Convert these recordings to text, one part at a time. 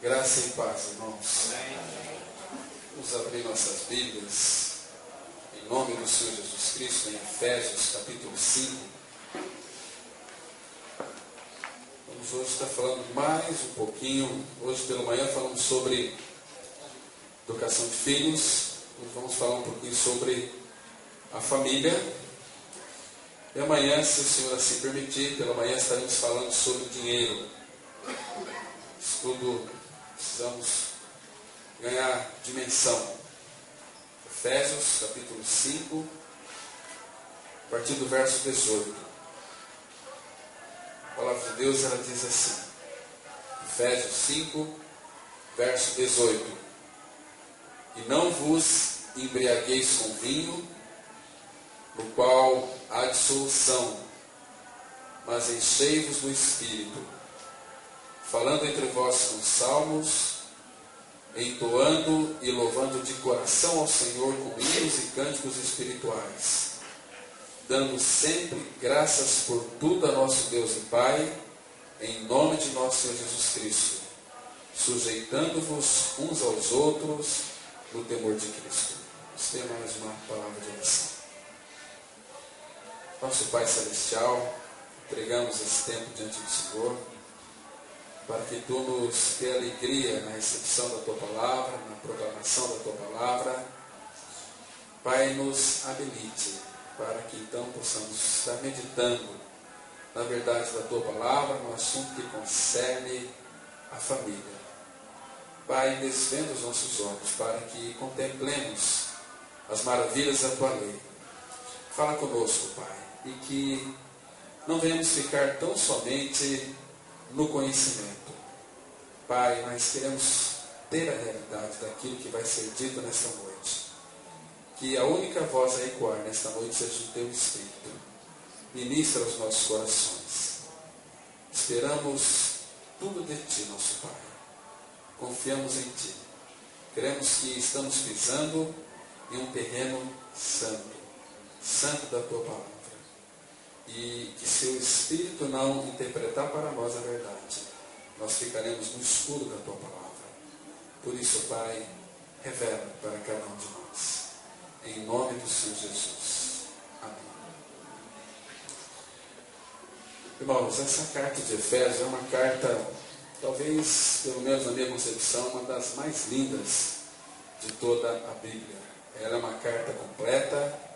Graça e paz, irmãos. Vamos abrir nossas Bíblias, em nome do Senhor Jesus Cristo, em Efésios, capítulo 5. Vamos hoje estar falando mais um pouquinho. Hoje pela manhã falamos sobre educação de filhos. Hoje vamos falar um pouquinho sobre a família. E amanhã, se o Senhor assim permitir, pela manhã estaremos falando sobre dinheiro. Isso tudo precisamos ganhar dimensão. Efésios, capítulo 5, a partir do verso 18. A palavra de Deus, ela diz assim, Efésios 5, verso 18. E não vos embriagueis com vinho, no qual há dissolução, mas enchei-vos do Espírito, falando entre vós com salmos, entoando e louvando de coração ao Senhor com hinos e cânticos espirituais, dando sempre graças por tudo a nosso Deus e Pai, em nome de nosso Senhor Jesus Cristo, sujeitando-vos uns aos outros no temor de Cristo. Vamos ter mais uma palavra de oração. Nosso Pai Celestial, entregamos esse tempo diante do Senhor, para que Tu nos dê alegria na recepção da Tua Palavra, na proclamação da Tua Palavra. Pai, nos habilite para que então possamos estar meditando na verdade da Tua Palavra, no assunto que concerne a família. Pai, desvenda os nossos olhos para que contemplemos as maravilhas da Tua lei. Fala conosco, Pai, e que não venhamos ficar tão somente no conhecimento. Pai, nós queremos ter a realidade daquilo que vai ser dito nesta noite. Que a única voz a ecoar nesta noite seja o Teu Espírito. Ministra os nossos corações. Esperamos tudo de Ti, nosso Pai. Confiamos em Ti. Queremos que estamos pisando em um terreno santo. Santo da Tua Palavra. E que se o Espírito não interpretar para nós a verdade, nós ficaremos no escuro da Tua Palavra. Por isso, Pai, revela para cada um de nós. Em nome do Senhor Jesus. Amém. Irmãos, essa carta de Efésios é uma carta, talvez, pelo menos na minha concepção, uma das mais lindas de toda a Bíblia. Ela é uma carta completa,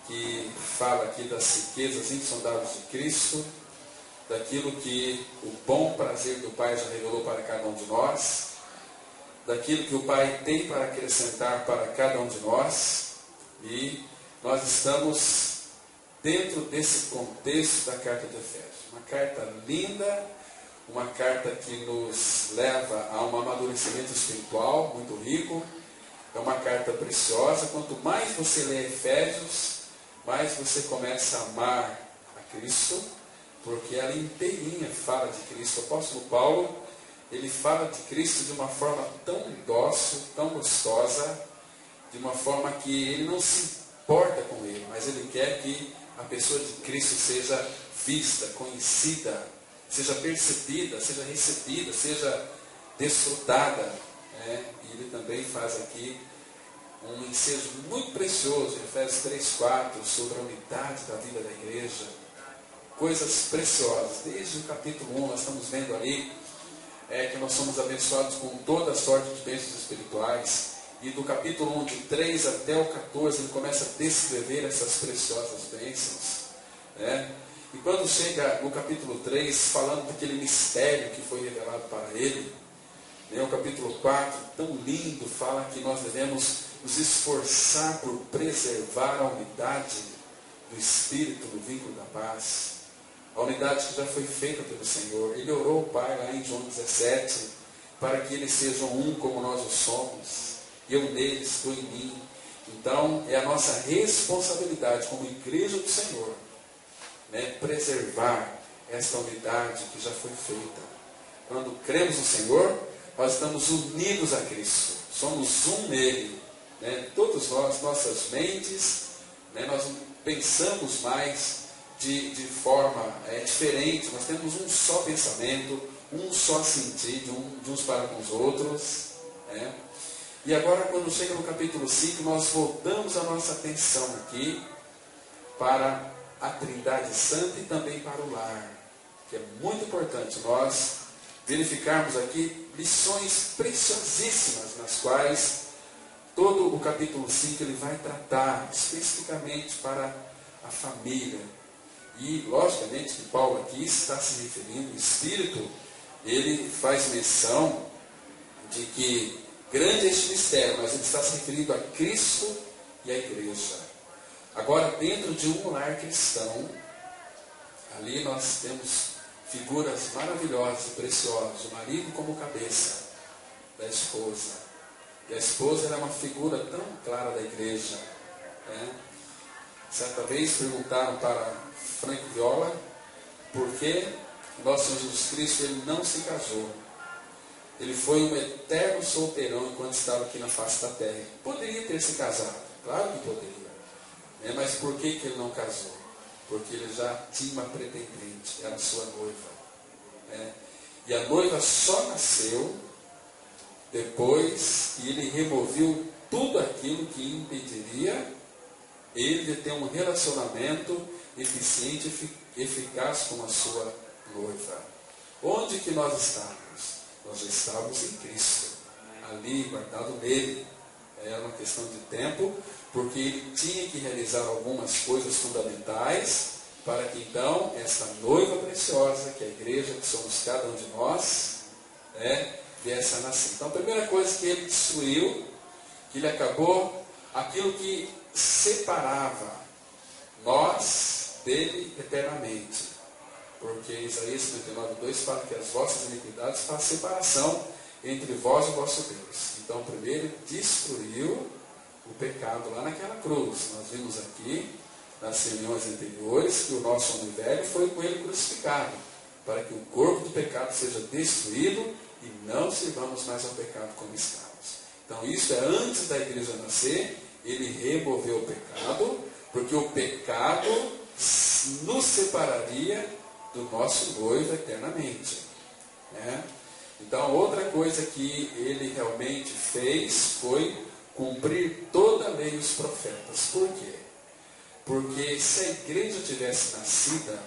que fala aqui das riquezas insondáveis de Cristo, daquilo que o bom prazer do Pai já revelou para cada um de nós, daquilo que o Pai tem para acrescentar para cada um de nós, e nós estamos dentro desse contexto da carta de Efésios. Uma carta linda, uma carta que nos leva a um amadurecimento espiritual muito rico, é uma carta preciosa. Quanto mais você lê Efésios, mais você começa a amar a Cristo, porque ela inteirinha fala de Cristo. O apóstolo Paulo, ele fala de Cristo de uma forma tão dócil, tão gostosa, de uma forma que ele não se importa com ele, mas ele quer que a pessoa de Cristo seja vista, conhecida, seja percebida, seja recebida, seja desfrutada. E ele também faz aqui um ensejo muito precioso, em Efésios 3:4, sobre a unidade da vida da igreja. Coisas preciosas. Desde o capítulo 1, nós estamos vendo ali que nós somos abençoados com toda a sorte de bênçãos espirituais. E do capítulo 1, de 3 até o 14, ele começa a descrever essas preciosas bênçãos. E quando chega no capítulo 3, falando daquele mistério que foi revelado para ele, o capítulo 4, tão lindo, fala que nós devemos nos esforçar por preservar a unidade do Espírito no vínculo da paz. A unidade que já foi feita pelo Senhor. Ele orou ao Pai lá em João 17, para que eles sejam um como nós o somos. Eu neles, tu em mim. Então, é a nossa responsabilidade como igreja do Senhor, preservar esta unidade que já foi feita. Quando cremos no Senhor, nós estamos unidos a Cristo. Somos um nele. Todos nós, nossas mentes, nós pensamos mais de forma diferente. Nós temos um só pensamento, um só sentir de uns para com os outros. Né? E agora, quando chega no capítulo 5, nós voltamos a nossa atenção aqui para a Trindade Santa e também para o lar, que é muito importante nós verificarmos aqui lições preciosíssimas nas quais todo o capítulo 5 ele vai tratar especificamente para a família. E, logicamente, que Paulo aqui está se referindo, o Espírito, ele faz menção de que grande é este mistério, mas ele está se referindo a Cristo e a igreja. Agora, dentro de um lar cristão, ali nós temos figuras maravilhosas e preciosas, o marido como cabeça da esposa. E a esposa era uma figura tão clara da igreja. Né? Certa vez perguntaram para Frank Viola por que nosso Senhor Jesus Cristo ele não se casou. Ele foi um eterno solteirão enquanto estava aqui na face da terra. Poderia ter se casado, claro que poderia. Né? Mas por que ele não casou? Porque ele já tinha uma pretendente, era sua noiva. Né? E a noiva só nasceu depois que ele removeu tudo aquilo que impediria ele de ter um relacionamento eficiente e eficaz com a sua noiva. Onde que nós estávamos? Nós já estávamos em Cristo, ali guardado nele. Era uma questão de tempo, porque ele tinha que realizar algumas coisas fundamentais para que então esta noiva preciosa, que é a igreja, que somos cada um de nós, viesse a nascer. Então a primeira coisa que ele destruiu, que ele acabou, aquilo que separava nós dele eternamente. Porque Isaías 59:2 fala que as vossas iniquidades fazem separação entre vós e o vosso Deus. Então primeiro ele destruiu o pecado lá naquela cruz. Nós vimos aqui nas reuniões anteriores que o nosso homem velho foi com ele crucificado, para que o corpo do pecado seja destruído e não sirvamos mais ao pecado como escravos. Então isso é antes da igreja nascer. Ele removeu o pecado, porque o pecado nos separaria do nosso noivo eternamente. Né? Então outra coisa que ele realmente fez foi cumprir toda a lei e os profetas. Por quê? Porque se a igreja tivesse nascida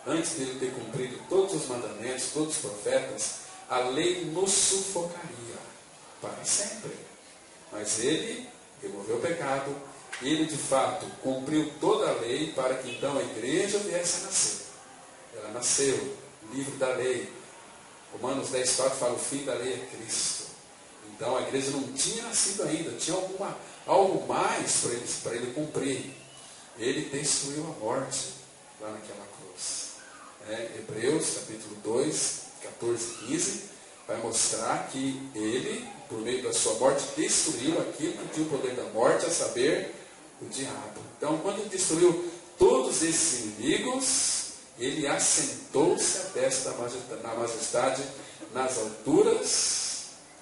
antes dele ter cumprido todos os mandamentos, todos os profetas, a lei nos sufocaria para sempre. Mas ele removeu o pecado, ele de fato cumpriu toda a lei para que então a igreja viesse a nascer. Ela nasceu, livre da lei. Romanos 10:4 fala: o fim da lei é Cristo. Então a igreja não tinha nascido ainda, tinha algo mais para ele cumprir. Ele destruiu a morte lá naquela cruz. Hebreus capítulo 2, 14 e 15 vai mostrar que ele, por meio da sua morte, destruiu aquilo que tinha o poder da morte, a saber, o diabo. Então quando ele destruiu todos esses inimigos, ele assentou-se à destra da majestade nas alturas.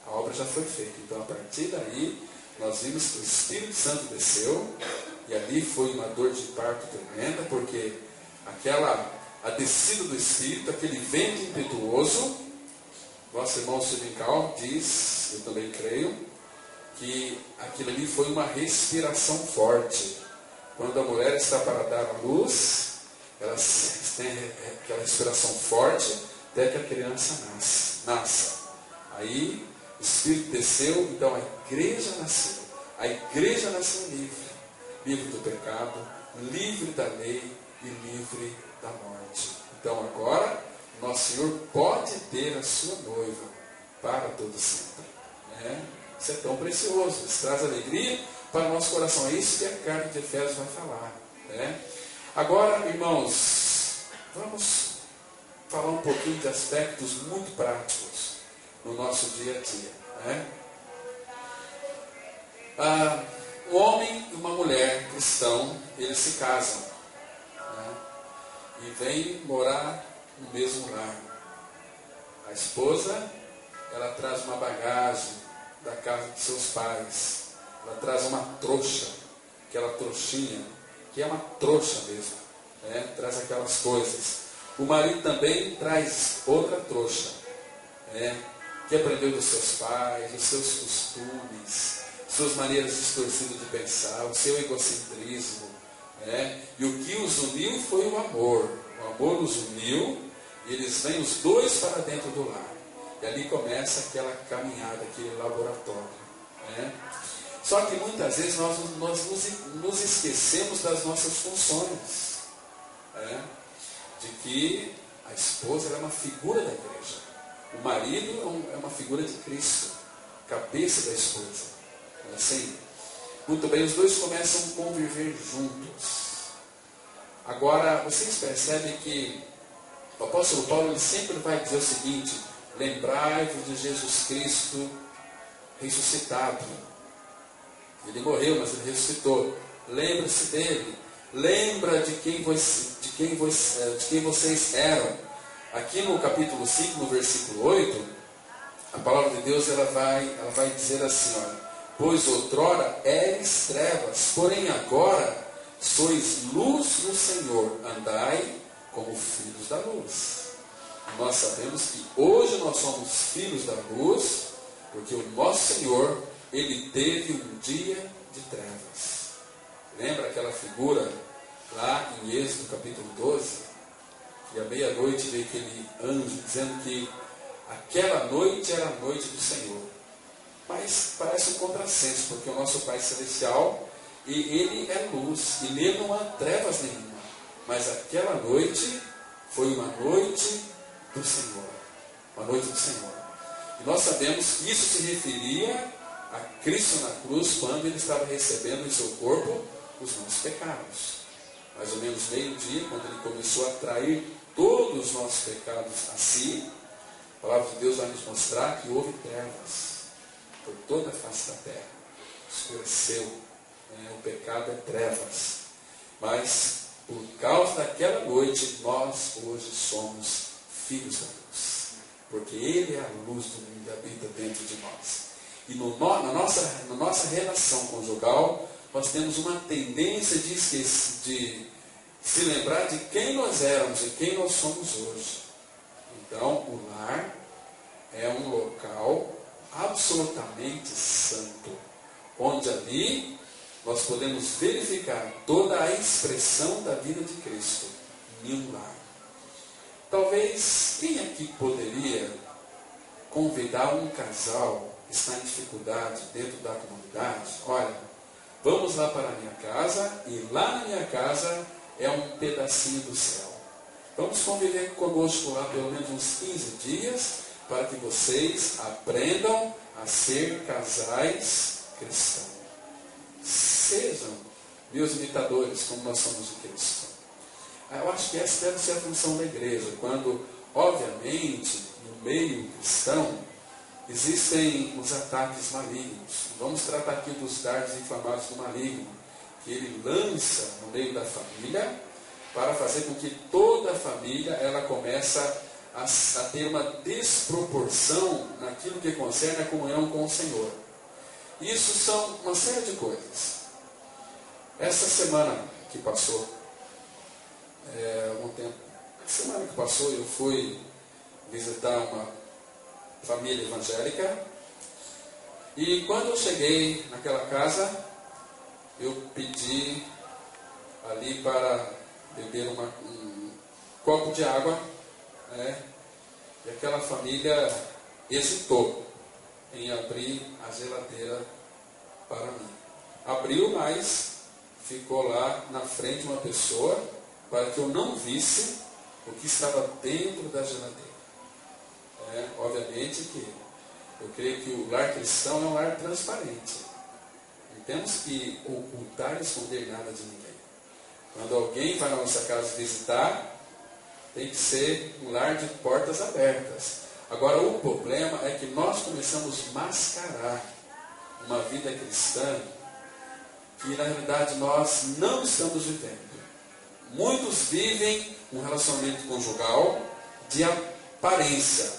A obra já foi feita. Então a partir daí nós vimos que o Espírito Santo desceu, e ali foi uma dor de parto tremenda, porque a descida do Espírito, aquele vento impetuoso, nosso irmão Stephen Calm diz, eu também creio, que aquilo ali foi uma respiração forte. Quando a mulher está para dar à luz, ela tem aquela respiração forte até que a criança nasça. Aí o Espírito desceu, então a igreja nasceu. A igreja nasceu livre do pecado, livre da lei e livre da morte. Então agora nosso Senhor pode ter a sua noiva para todo sempre. Isso é tão precioso, isso traz alegria para o nosso coração. É isso que a carta de Efésios vai falar. Agora, irmãos, vamos falar um pouquinho de aspectos muito práticos no nosso dia a dia. Um homem e uma mulher cristão, eles se casam, e vêm morar no mesmo lar. A esposa, ela traz uma bagagem da casa de seus pais. Ela traz uma trouxa, aquela trouxinha, que é uma trouxa mesmo, traz aquelas coisas. O marido também traz outra trouxa, que aprendeu dos seus pais, os seus costumes, suas maneiras distorcidas de pensar, o seu egocentrismo. E o que os uniu foi o amor. O amor os uniu e eles vêm os dois para dentro do lar. E ali começa aquela caminhada, aquele laboratório. Só que muitas vezes nós nos esquecemos das nossas funções. De que a esposa é uma figura da igreja. O marido é uma figura de Cristo, cabeça da esposa. Não é assim? Muito bem, os dois começam a conviver juntos. Agora, vocês percebem que o apóstolo Paulo ele sempre vai dizer o seguinte: lembrai-vos de Jesus Cristo ressuscitado. Ele morreu, mas ele ressuscitou. Lembre-se dele. Lembra de quem vocês eram. Aqui no capítulo 5, no versículo 8, a palavra de Deus ela vai dizer assim: olha, pois outrora eres trevas, porém agora sois luz no Senhor, andai como filhos da luz. Nós sabemos que hoje nós somos filhos da luz, porque o nosso Senhor, ele teve um dia de trevas. Lembra aquela figura lá em Êxodo capítulo 12? E à meia-noite veio aquele anjo dizendo que aquela noite era a noite do Senhor. Mas parece um contrassenso, porque o nosso Pai Celestial, ele é luz, e nele não há trevas nenhuma. Mas aquela noite foi uma noite do Senhor. Uma noite do Senhor. E nós sabemos que isso se referia a Cristo na cruz, quando ele estava recebendo em seu corpo os nossos pecados. Mais ou menos meio-dia, quando ele começou a trair todos os nossos pecados a si, a palavra de Deus vai nos mostrar que houve trevas por toda a face da terra. Escureceu. O pecado é trevas. Mas, por causa daquela noite, nós hoje somos filhos da luz. Porque Ele é a luz do mundo e habita dentro de nós. E na nossa relação conjugal, nós temos uma tendência de se lembrar de quem nós éramos e quem nós somos hoje. Então, o lar é um local absolutamente santo, onde ali nós podemos verificar toda a expressão da vida de Cristo em um lar. Talvez, quem aqui poderia convidar um casal que está em dificuldade dentro da comunidade? Olha, vamos lá para a minha casa, e lá na minha casa é um pedacinho do céu. Vamos conviver conosco lá pelo menos uns 15 dias, para que vocês aprendam a ser casais cristãos. Sejam meus imitadores, como nós somos de Cristo. Eu acho que essa deve ser a função da igreja, quando, obviamente, no meio cristão, existem os ataques malignos. Vamos tratar aqui dos dardos inflamados do maligno, que ele lança no meio da família, para fazer com que toda a família ela começa a ter uma desproporção naquilo que concerne a comunhão com o Senhor. Isso são uma série de coisas. Essa semana que passou, semana que passou eu fui visitar uma família evangélica, e quando eu cheguei naquela casa, eu pedi ali para beber um copo de água, e aquela família hesitou em abrir a geladeira para mim. Abriu, mas ficou lá na frente uma pessoa para que eu não visse o que estava dentro da geladeira. Obviamente que eu creio que o lar cristão é um lar transparente. Não temos que ocultar e esconder nada de ninguém. Quando alguém vai na nossa casa visitar, tem que ser um lar de portas abertas. Agora, o problema é que nós começamos a mascarar uma vida cristã que, na realidade, nós não estamos vivendo. Muitos vivem um relacionamento conjugal de aparência.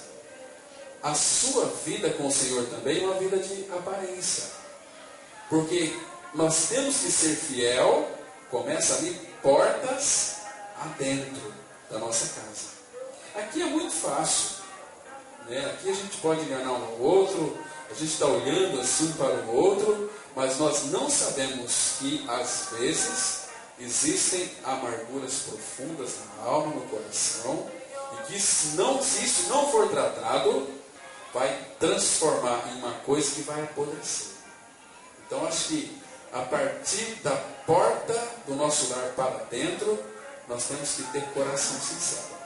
A sua vida com o Senhor também é uma vida de aparência. Porque nós temos que ser fiel, começa ali, portas adentro da nossa casa. Aqui é muito fácil. né? Aqui a gente pode enganar um ao outro, a gente está olhando assim para o outro, mas nós não sabemos que às vezes existem amarguras profundas na alma, no coração, e que se isso não for tratado, vai transformar em uma coisa que vai apodrecer. Então acho que a partir da porta do nosso lar para dentro, nós temos que ter coração sincero.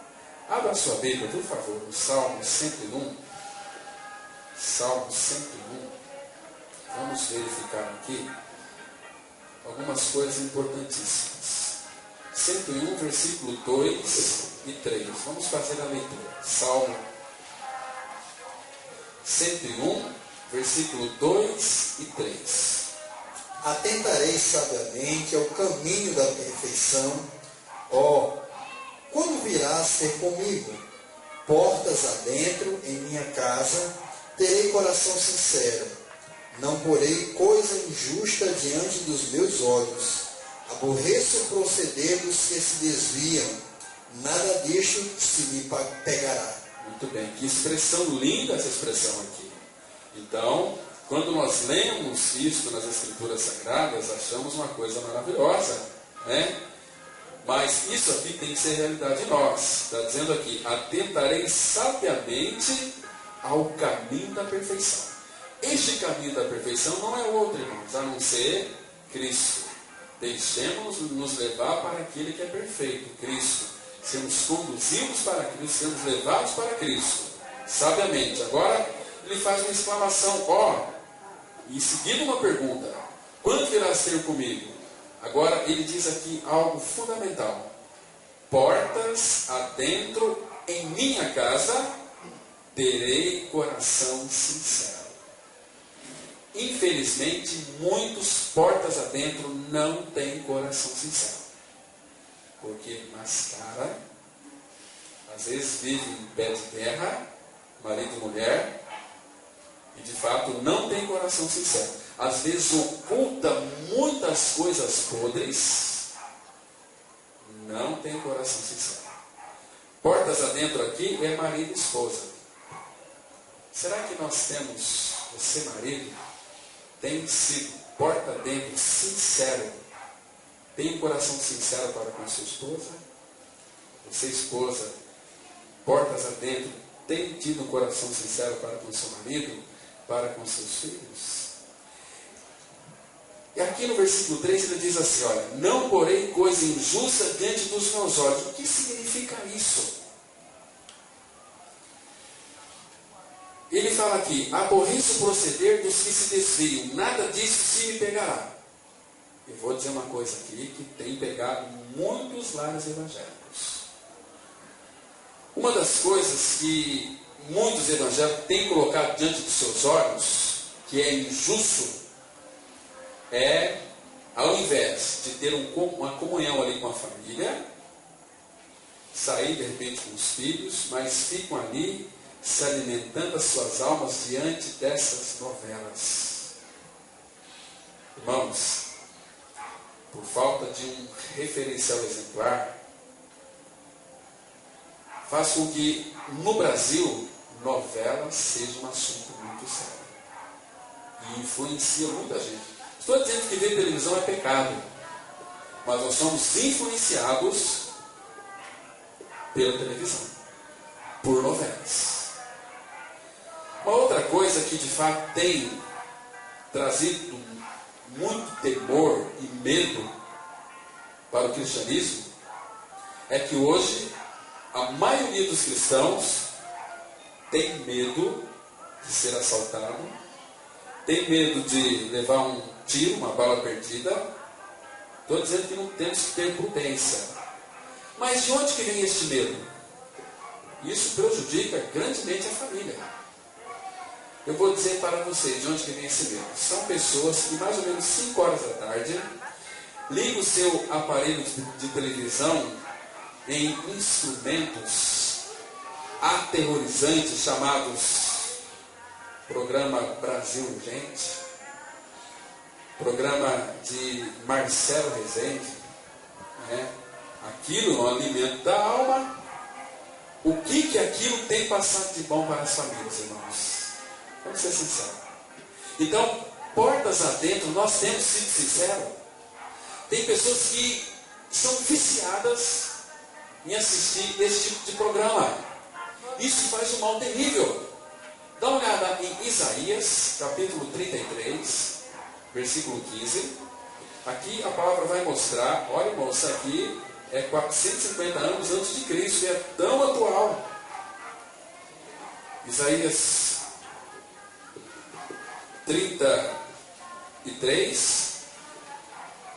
Abra sua Bíblia, por favor, no Salmo 101. Salmo 101. Vamos verificar aqui algumas coisas importantíssimas. 101, versículo 2 e 3. Vamos fazer a leitura. Salmo 101, versículo 2 e 3. Atentarei sabiamente ao caminho da perfeição. Ó, quando virás ter comigo? Portas adentro em minha casa, terei coração sincero. Não porei coisa injusta diante dos meus olhos. Aborreço o proceder dos que se desviam. Nada disto se me pegará. Muito bem, que expressão linda essa expressão aqui. Então, quando nós lemos isto nas Escrituras Sagradas, achamos uma coisa maravilhosa, né? Mas isso aqui tem que ser realidade em nós. Está dizendo aqui, atentarei sabiamente ao caminho da perfeição. Este caminho da perfeição não é outro, irmãos, a não ser Cristo. Deixemos-nos levar para aquele que é perfeito, Cristo. Sermos conduzidos para Cristo, sermos levados para Cristo, sabiamente. Agora, ele faz uma exclamação, ó, e em seguida uma pergunta, quando virás ter comigo? Agora, ele diz aqui algo fundamental. Portas adentro em minha casa, terei coração sincero. Infelizmente, muitos portas adentro não têm coração sincero. Porque mascara, às vezes vive em pé de guerra, marido e mulher, e de fato não tem coração sincero. Às vezes oculta muitas coisas podres, não tem coração sincero. Portas adentro aqui é marido e esposa. Será que nós temos, você marido, tem sido porta adentro sincero? Tem um coração sincero para com a sua esposa? Você, esposa, portas adentro, tem tido um coração sincero para com seu marido, para com seus filhos? E aqui no versículo 3 ele diz assim, olha, não porei coisa injusta diante dos meus olhos. O que significa isso? Ele fala aqui, aborreço o proceder dos que se desviam, nada disso se me pegará. Eu vou dizer uma coisa aqui que tem pegado muitos lares evangélicos. Uma das coisas que muitos evangélicos têm colocado diante dos seus olhos, que é injusto, é, ao invés de ter uma comunhão ali com a família, sair de repente com os filhos, mas ficam ali se alimentando as suas almas diante dessas novelas. Irmãos, por falta de um referencial exemplar, faz com que no Brasil novelas seja um assunto muito sério e influencia muita gente. Estou dizendo que ver televisão é pecado, mas nós somos influenciados pela televisão, por novelas. Uma outra coisa que de fato tem trazido muito temor e medo para o cristianismo é que hoje a maioria dos cristãos tem medo de ser assaltado, tem medo de levar um tiro, uma bala perdida. Estou dizendo que não temos que ter prudência. Mas de onde que vem este medo? Isso prejudica grandemente a família. Eu vou dizer para vocês de onde que vem esse medo. São pessoas que mais ou menos 5 horas da tarde ligam o seu aparelho de televisão em instrumentos aterrorizantes chamados Programa Brasil Urgente, programa de Marcelo Rezende, né? Aquilo no alimento da alma, o que aquilo tem passado de bom para as famílias, irmãos. Vamos ser sinceros. Então, portas adentro, nós temos sido sinceros. Tem pessoas que são viciadas em assistir esse tipo de programa. Isso faz um mal terrível. Dá uma olhada em Isaías, capítulo 33, versículo 15. Aqui a palavra vai mostrar, olha, irmão, isso aqui é 450 anos antes de Cristo, é tão atual. Isaías 33,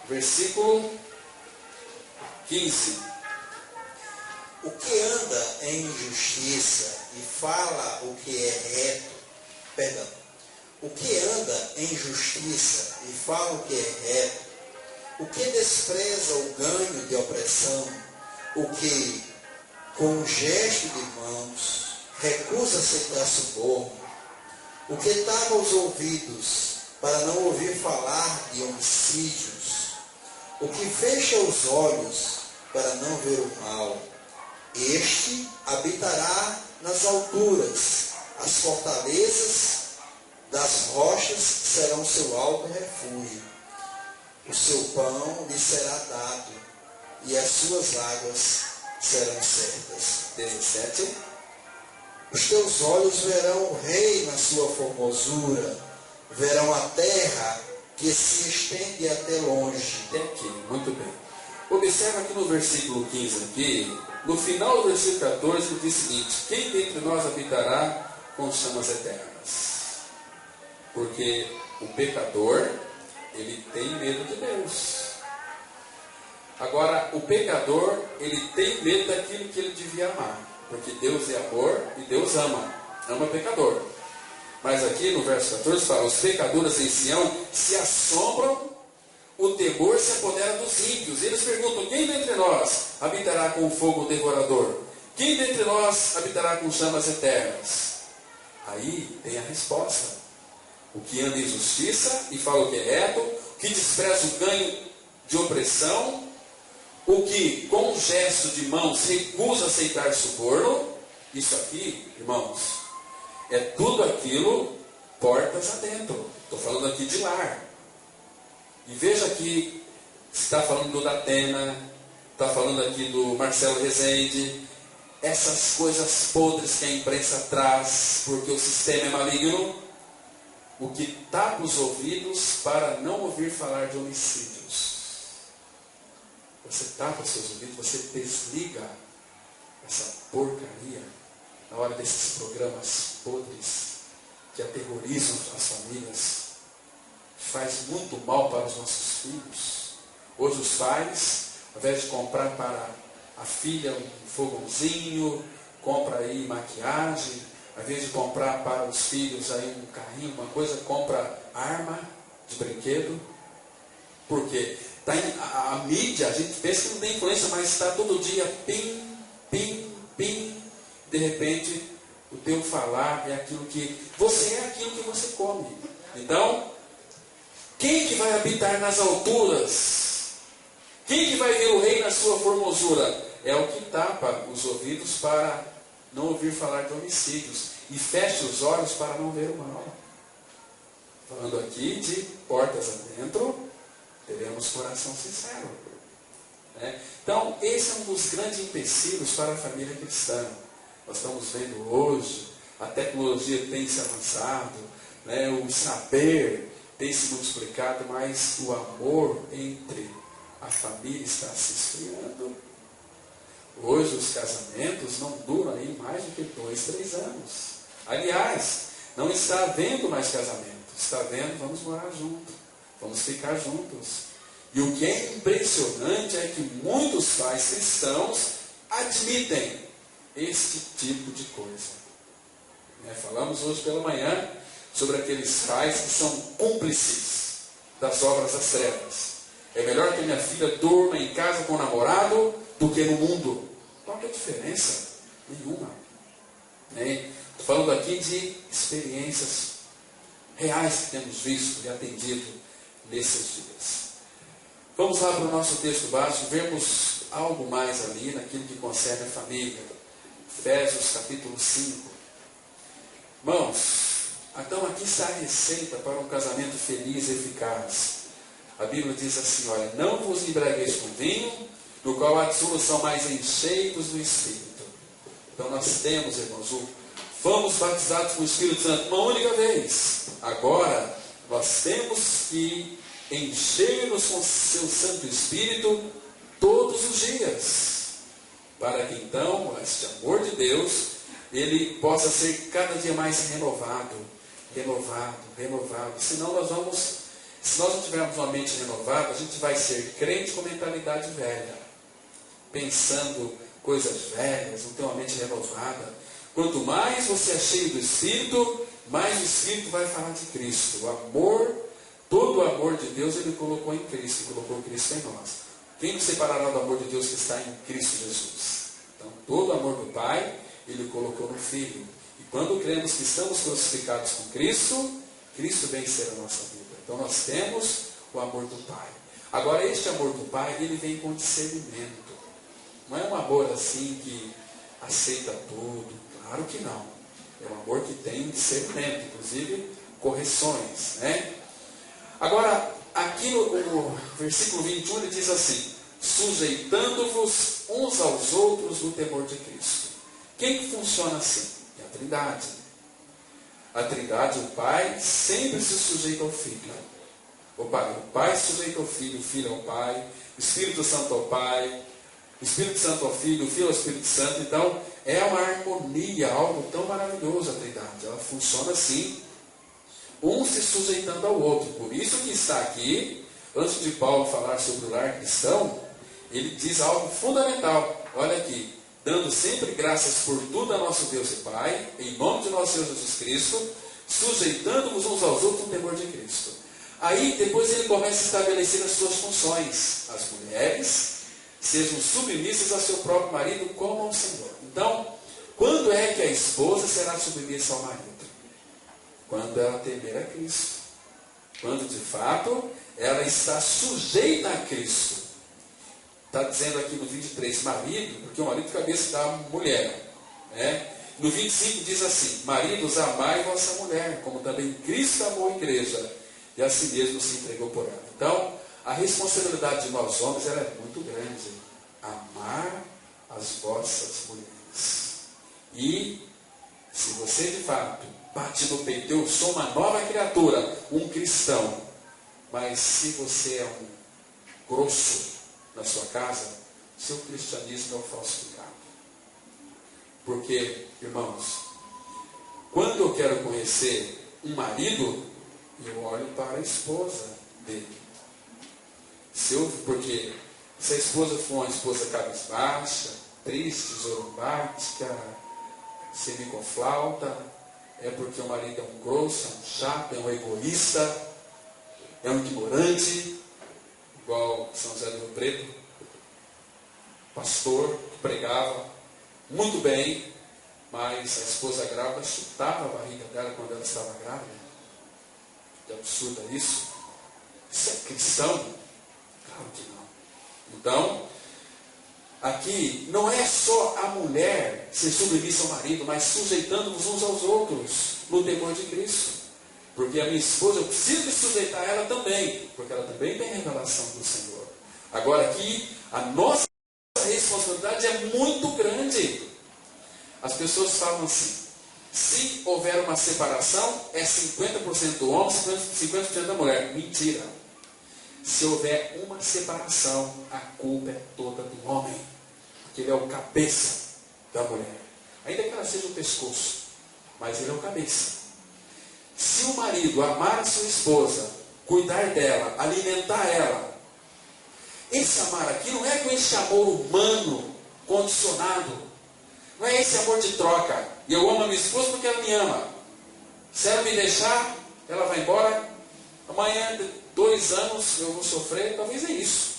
versículo 15. O que anda em justiça e fala o que é reto, o que anda em justiça e fala o que é reto, o que despreza o ganho de opressão, o que, com um gesto de mãos, recusa aceitar suborno, o que tapa os ouvidos para não ouvir falar de homicídios, o que fecha os olhos para não ver o mal, este habitará nas alturas, as fortalezas das rochas serão seu alto refúgio. O seu pão lhe será dado, e as suas águas serão certas. 17. Os teus olhos verão o rei na sua formosura, verão a terra que se estende até longe. Até aqui, muito bem. Observa aqui no versículo 15, aqui, no final do versículo 14, ele diz o seguinte: quem dentre nós habitará com chamas eternas? Porque o pecador, ele tem medo de Deus. Agora, o pecador, ele tem medo daquilo que ele devia amar. Porque Deus é amor e Deus ama o pecador. Mas aqui no verso 14 fala: os pecadores em Sião se assombram, o temor se apodera dos ímpios. Eles perguntam: quem dentre nós habitará com o fogo devorador? Quem dentre nós habitará com chamas eternas? Aí tem a resposta: o que anda em justiça e fala o que é reto, o que despreza o ganho de opressão, o que com um gesto de mãos recusa aceitar suborno. Isso aqui, irmãos, é tudo aquilo portas adentro. Estou falando aqui de lar. E veja aqui, está falando do Datena, está falando aqui do Marcelo Rezende, essas coisas podres que a imprensa traz, porque o sistema é maligno, o que tapa os ouvidos para não ouvir falar de homicídios. Você tapa os seus ouvidos, você desliga essa porcaria na hora desses programas podres que aterrorizam as famílias. Faz muito mal para os nossos filhos. Hoje os pais, ao invés de comprar para a filha um fogãozinho, compra aí maquiagem, ao invés de comprar para os filhos aí um carrinho, uma coisa, compra arma de brinquedo. Por quê? A mídia, a gente pensa que não tem influência, mas está todo dia pim, pim, pim. De repente, o teu falar é aquilo que... Você é aquilo que você come. Então, quem que vai habitar nas alturas? Quem que vai ver o rei na sua formosura? É o que tapa os ouvidos para não ouvir falar de homicídios e fecha os olhos para não ver o mal. Falando aqui de portas adentro, teremos coração sincero. Né? Então, esse é um dos grandes empecilhos para a família cristã. Nós estamos vendo hoje, a tecnologia tem se avançado, né? O saber tem se multiplicado, mas o amor entre a família está se esfriando. Hoje os casamentos não duram aí mais do que 2, 3 anos. Aliás, não está havendo mais casamento. Está havendo, vamos morar juntos, vamos ficar juntos. E o que é impressionante é que muitos pais cristãos admitem este tipo de coisa. Falamos hoje pela manhã sobre aqueles pais que são cúmplices das obras das trevas. É melhor que minha filha durma em casa com o namorado do que no mundo. Qual que é a diferença? Nenhuma. Estou falando aqui de experiências reais que temos visto e atendido nesses dias. Vamos lá para o nosso texto básico, vemos algo mais ali naquilo que concerne a família. Efésios capítulo 5. Irmãos, então aqui está a receita para um casamento feliz e eficaz. A Bíblia diz assim, olha, não vos embriagueis com vinho, no qual há dissolução, mas enchei-vos do Espírito. Então nós temos, irmãos, fomos batizados com o Espírito Santo uma única vez. Agora, nós temos que encher-nos com o seu Santo Espírito todos os dias. Para que então, este amor de Deus, ele possa ser cada dia mais renovado. Senão se nós não tivermos uma mente renovada, a gente vai ser crente com mentalidade velha. Pensando coisas velhas, não tem uma mente renovada. Quanto mais você é cheio do Espírito, mais o Espírito vai falar de Cristo. O amor, todo o amor de Deus, ele colocou em Cristo, colocou Cristo em nós. Quem nos separará do amor de Deus que está em Cristo Jesus? Então, todo o amor do Pai, ele colocou no Filho. E quando cremos que estamos crucificados com Cristo, Cristo vem ser a nossa vida. Então, nós temos o amor do Pai. Agora, este amor do Pai, ele vem com discernimento. Não é um amor assim que aceita tudo. Claro que não. É um amor que tem discernimento, inclusive correções, né? Agora, aqui no versículo 21 ele diz assim: sujeitando-vos uns aos outros no temor de Cristo. Quem que funciona assim? É a Trindade. A Trindade, o Pai, sempre se sujeita ao Filho. O Pai se sujeita ao Filho, o Filho ao Pai, o Espírito Santo ao Pai, o Espírito Santo ao Filho, o Filho ao Espírito Santo. Então, é uma harmonia, algo tão maravilhoso a Trindade. Ela funciona assim, um se sujeitando ao outro. Por isso que está aqui, antes de Paulo falar sobre o lar cristão, ele diz algo fundamental. Olha aqui, dando sempre graças por tudo a nosso Deus e Pai, em nome de nosso Senhor Jesus Cristo, sujeitando-vos uns aos outros no temor de Cristo. Aí, depois ele começa a estabelecer as suas funções. As mulheres sejam submissas ao seu próprio marido como ao Senhor. Então, quando é que a esposa será submissa ao marido? Quando ela temer a Cristo. Quando, de fato, ela está sujeita a Cristo. Está dizendo aqui no 23, marido, porque o marido é a cabeça da mulher. Né? No 25 diz assim: maridos, amai vossa mulher, como também Cristo amou a igreja, e a si mesmo se entregou por ela. Então, a responsabilidade de nós homens ela é muito grande. Amar as vossas mulheres. E, se você de fato bate no peito, eu sou uma nova criatura, um cristão, mas se você é um grosso na sua casa, seu cristianismo é um falsificado. Porque, irmãos, quando eu quero conhecer um marido, eu olho para a esposa dele. Porque se a esposa for uma esposa cabisbaixa, triste, zorumbática, semicoflauta, é porque o marido é um grosso, é um chato, é um egoísta, é um ignorante, igual São José do Rio Preto, pastor que pregava muito bem, mas a esposa grávida chutava a barriga dela quando ela estava grávida. Que absurdo é isso? Isso é cristão? Claro que não. Então, aqui não é só a mulher ser submissa ao marido, mas sujeitando-vos uns aos outros no temor de Cristo. Porque a minha esposa, eu preciso me sujeitar a ela também, porque ela também tem revelação do Senhor. Agora aqui, a nossa responsabilidade é muito grande. As pessoas falam assim: se houver uma separação, é 50% do homem, 50% da mulher. Mentira. Se houver uma separação, a culpa é toda do homem. Porque ele é o cabeça da mulher. Ainda que ela seja o pescoço, mas ele é o cabeça. Se o marido amar a sua esposa, cuidar dela, alimentar ela, esse amar aqui não é com esse amor humano, condicionado. Não é esse amor de troca. E eu amo a minha esposa porque ela me ama. Se ela me deixar, ela vai embora. Amanhã, 2 anos, eu vou sofrer. Talvez é isso.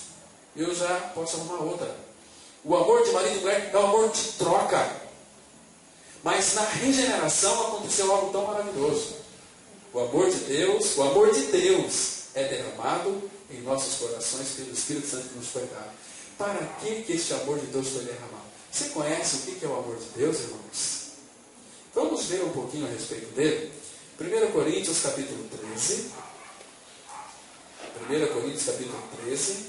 Eu já posso arrumar outra. O amor de marido e mulher é um amor de troca. Mas na regeneração aconteceu algo tão maravilhoso. O amor de Deus é derramado em nossos corações pelo Espírito Santo que nos foi dado. Para que este amor de Deus foi derramado? Você conhece o que é o amor de Deus, irmãos? Vamos ver um pouquinho a respeito dele. 1 Coríntios capítulo 13. 1 Coríntios capítulo 13.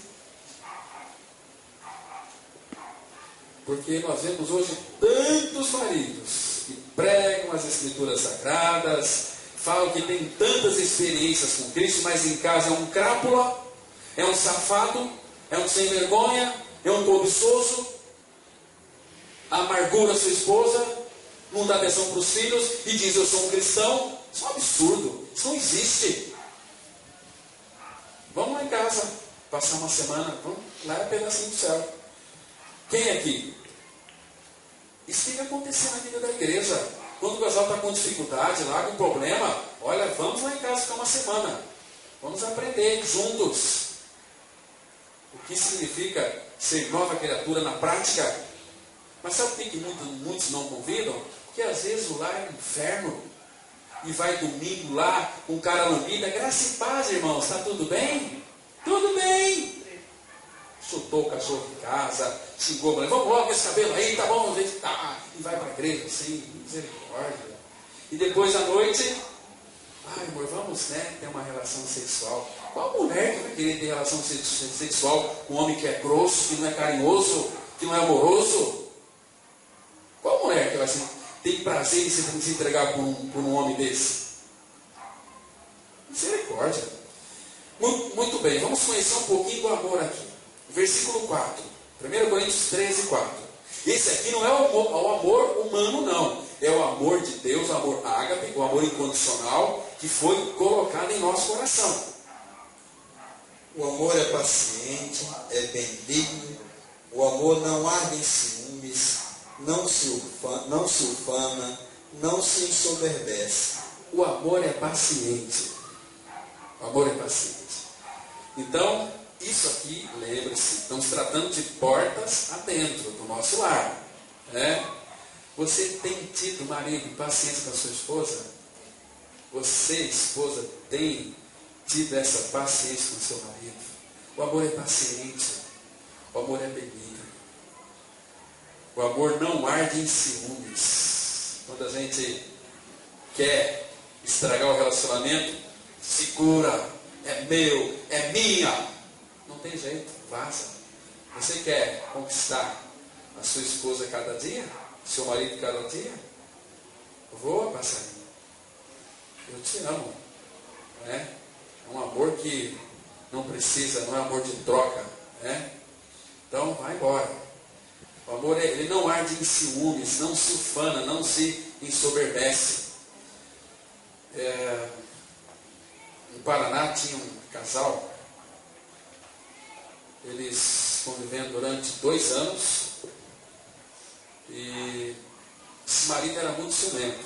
Porque nós vemos hoje tantos maridos que pregam as escrituras sagradas, falam que tem tantas experiências com Cristo, mas em casa é um crápula, é um safado, é um sem vergonha, é um cobiçoso, amargura sua esposa, não dá atenção para os filhos e diz: eu sou um cristão. Isso é um absurdo, isso não existe. Vamos lá em casa, passar uma semana, vamos lá, é um pedacinho do céu. Quem aqui? Isso tem que acontecer na vida da igreja. Quando o casal está com dificuldade lá, com problema, olha, vamos lá em casa ficar uma semana. Vamos aprender juntos o que significa ser nova criatura na prática. Mas sabe por que muitos não convidam? Porque às vezes o lar é um inferno. E vai domingo lá, com cara lambida, graça e paz, irmãos, está tudo bem? Tudo bem! Chutou o cachorro em casa, xingou, mas vamos logo esse cabelo aí, tá bom, gente, tá. E vai para a igreja assim, misericórdia. E depois à noite, ai amor, vamos, ter uma relação sexual. Qual mulher que vai querer ter relação sexual com um homem que é grosso, que não é carinhoso, que não é amoroso? Qual mulher que vai ter prazer em se entregar por um homem desse? Misericórdia. Muito bem, vamos conhecer um pouquinho do amor aqui. Versículo 4. 1 Coríntios 13, 4. Esse aqui não é o amor humano, não. É o amor de Deus, o amor ágape, o amor incondicional, que foi colocado em nosso coração. O amor é paciente, é benigno. O amor não arde em ciúmes, não se ufana, não se ensoberbece. O amor é paciente. O amor é paciente. Então, isso aqui, lembre-se, estamos tratando de portas adentro do nosso lar. Você tem tido, marido, paciência com a sua esposa? Você, esposa, tem tido essa paciência com o seu marido? O amor é paciente. O amor é benigno. O amor não arde em ciúmes. Quando a gente quer estragar o relacionamento, segura, é meu, é minha. Não tem jeito, vaza. Você quer conquistar a sua esposa cada dia? Seu marido cada dia? Voa, passarinho. Eu te amo. É um amor que não precisa, não é amor de troca. Então, vai embora. O amor, ele não arde em ciúmes, não se ufana, não se ensoberbece. No Paraná tinha um casal, eles convivendo durante 2 anos, e esse marido era muito ciumento,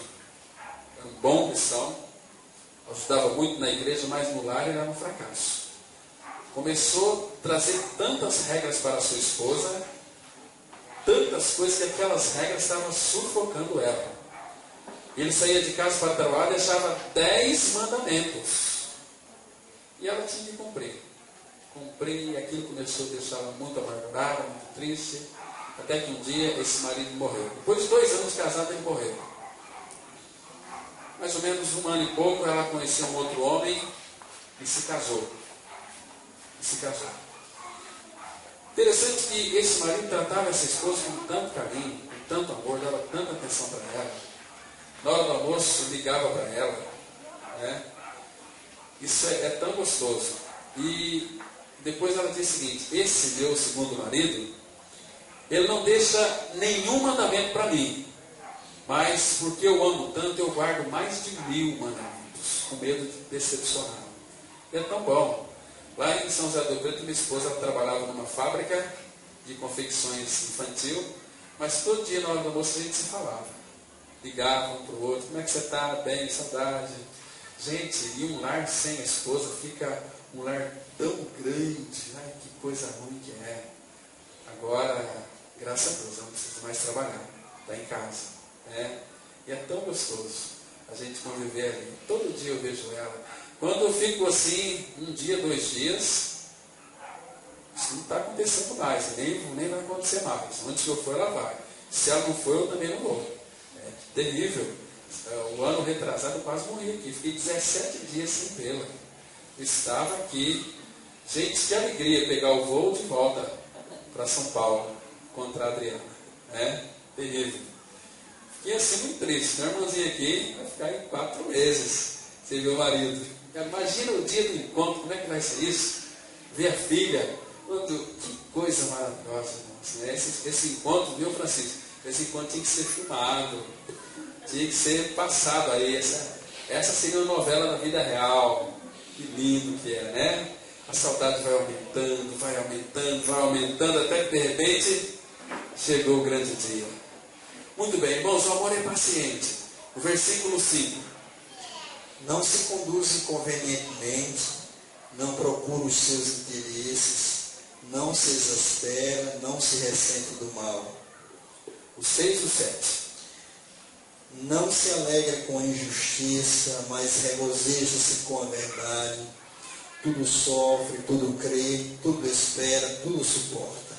era um bom cristão, ajudava muito na igreja, mas no lar ele era um fracasso. Começou a trazer tantas regras para a sua esposa, tantas coisas, que aquelas regras estavam sufocando ela. Ele saía de casa para trabalhar e deixava 10 mandamentos. E ela tinha que cumprir. E aquilo começou a deixá-la muito amargurada, muito triste. Até que um dia esse marido morreu. Depois de 2 anos casado, ele morreu. Mais ou menos 1 ano e pouco, ela conheceu um outro homem e se casou. Interessante que esse marido tratava essa esposa com tanto carinho, com tanto amor, dava tanta atenção para ela. Na hora do almoço, ligava para ela. Isso é tão gostoso. E depois ela diz o seguinte: esse meu segundo marido, ele não deixa nenhum mandamento para mim, mas porque eu amo tanto, eu guardo mais de 1000 mandamentos, com medo de decepcionar. É tão bom. Lá em São José do Rio Preto, minha esposa trabalhava numa fábrica de confecções infantil, mas todo dia na hora do almoço a gente se falava. Ligava um para o outro: como é que você está? Bem, saudade. Gente, e um lar sem a esposa fica um lar tão grande. Ai, que coisa ruim que é. Agora, graças a Deus, eu não preciso mais trabalhar. Está em casa. E é tão gostoso a gente conviver ali. Todo dia eu vejo ela. Quando eu fico assim, 1 dia, 2 dias, isso não está acontecendo mais, nem vai acontecer mais. Onde eu for, ela vai. Se ela não for, eu também não vou. É terrível. O ano retrasado eu quase morri aqui. Fiquei 17 dias sem vê-la. Estava aqui. Gente, que alegria pegar o voo de volta para São Paulo contra a Adriana. É terrível. Fiquei assim muito triste. Minha irmãzinha aqui vai ficar em 4 meses sem ver o marido. Imagina o dia do encontro, como é que vai ser isso? Ver a filha. Que coisa maravilhosa, irmãos, né? Esse encontro, viu, Francisco? Esse encontro tinha que ser filmado, tinha que ser passado aí. Essa seria uma novela da vida real. Que lindo que é, né? A saudade vai aumentando, vai aumentando, vai aumentando, até que de repente chegou o grande dia. Muito bem, irmãos, o amor é paciente. O versículo 5. Não se conduz inconvenientemente, não procura os seus interesses, não se exaspera, não se ressente do mal. O 6 e o 7. Não se alegra com a injustiça, mas regozija-se com a verdade. Tudo sofre, tudo crê, tudo espera, tudo suporta.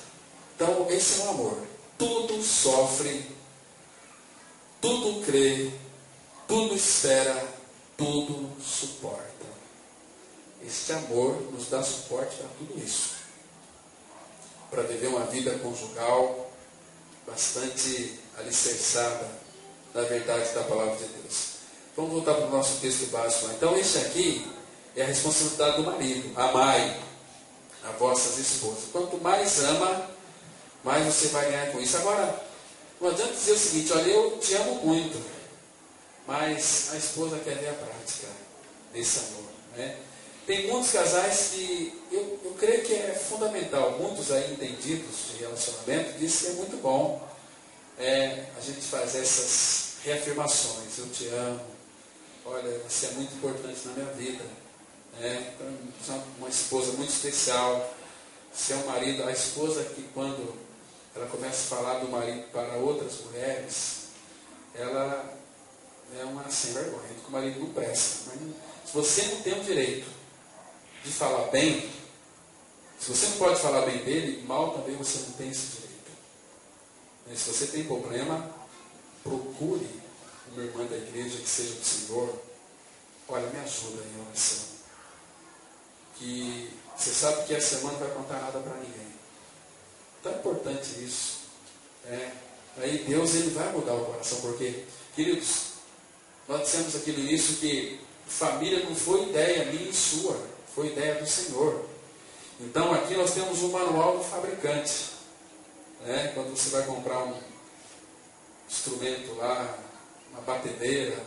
Então, esse é o amor. Tudo sofre, tudo crê, tudo espera, tudo suporta. Este amor nos dá suporte para tudo isso. Para viver uma vida conjugal bastante alicerçada na verdade da palavra de Deus. Vamos voltar para o nosso texto básico. Então, este aqui é a responsabilidade do marido. Amai a vossas esposas. Quanto mais ama, mais você vai ganhar com isso. Agora, não adianta dizer o seguinte: olha, eu te amo muito, mas a esposa quer ver a prática desse amor, né? Tem muitos casais que eu creio que é fundamental, muitos aí entendidos de relacionamento dizem que é muito bom a gente fazer essas reafirmações. Eu te amo, olha, você é muito importante na minha vida, então, você é uma esposa muito especial. Você é um marido, a esposa que quando ela começa a falar do marido para outras mulheres, ela é uma sem vergonha, que o marido não presta. Mas se você não tem o direito de falar bem, se você não pode falar bem dele, mal também você não tem esse direito. Mas se você tem problema, procure uma irmã da igreja que seja do Senhor. Olha, me ajuda em oração. Que você sabe que essa semana não vai contar nada para ninguém. Tão importante isso. Aí Deus ele vai mudar o coração, porque, queridos, nós dissemos aqui no início que família não foi ideia minha e sua, foi ideia do Senhor. Então aqui nós temos um manual do fabricante. Quando você vai comprar um instrumento lá, uma batedeira,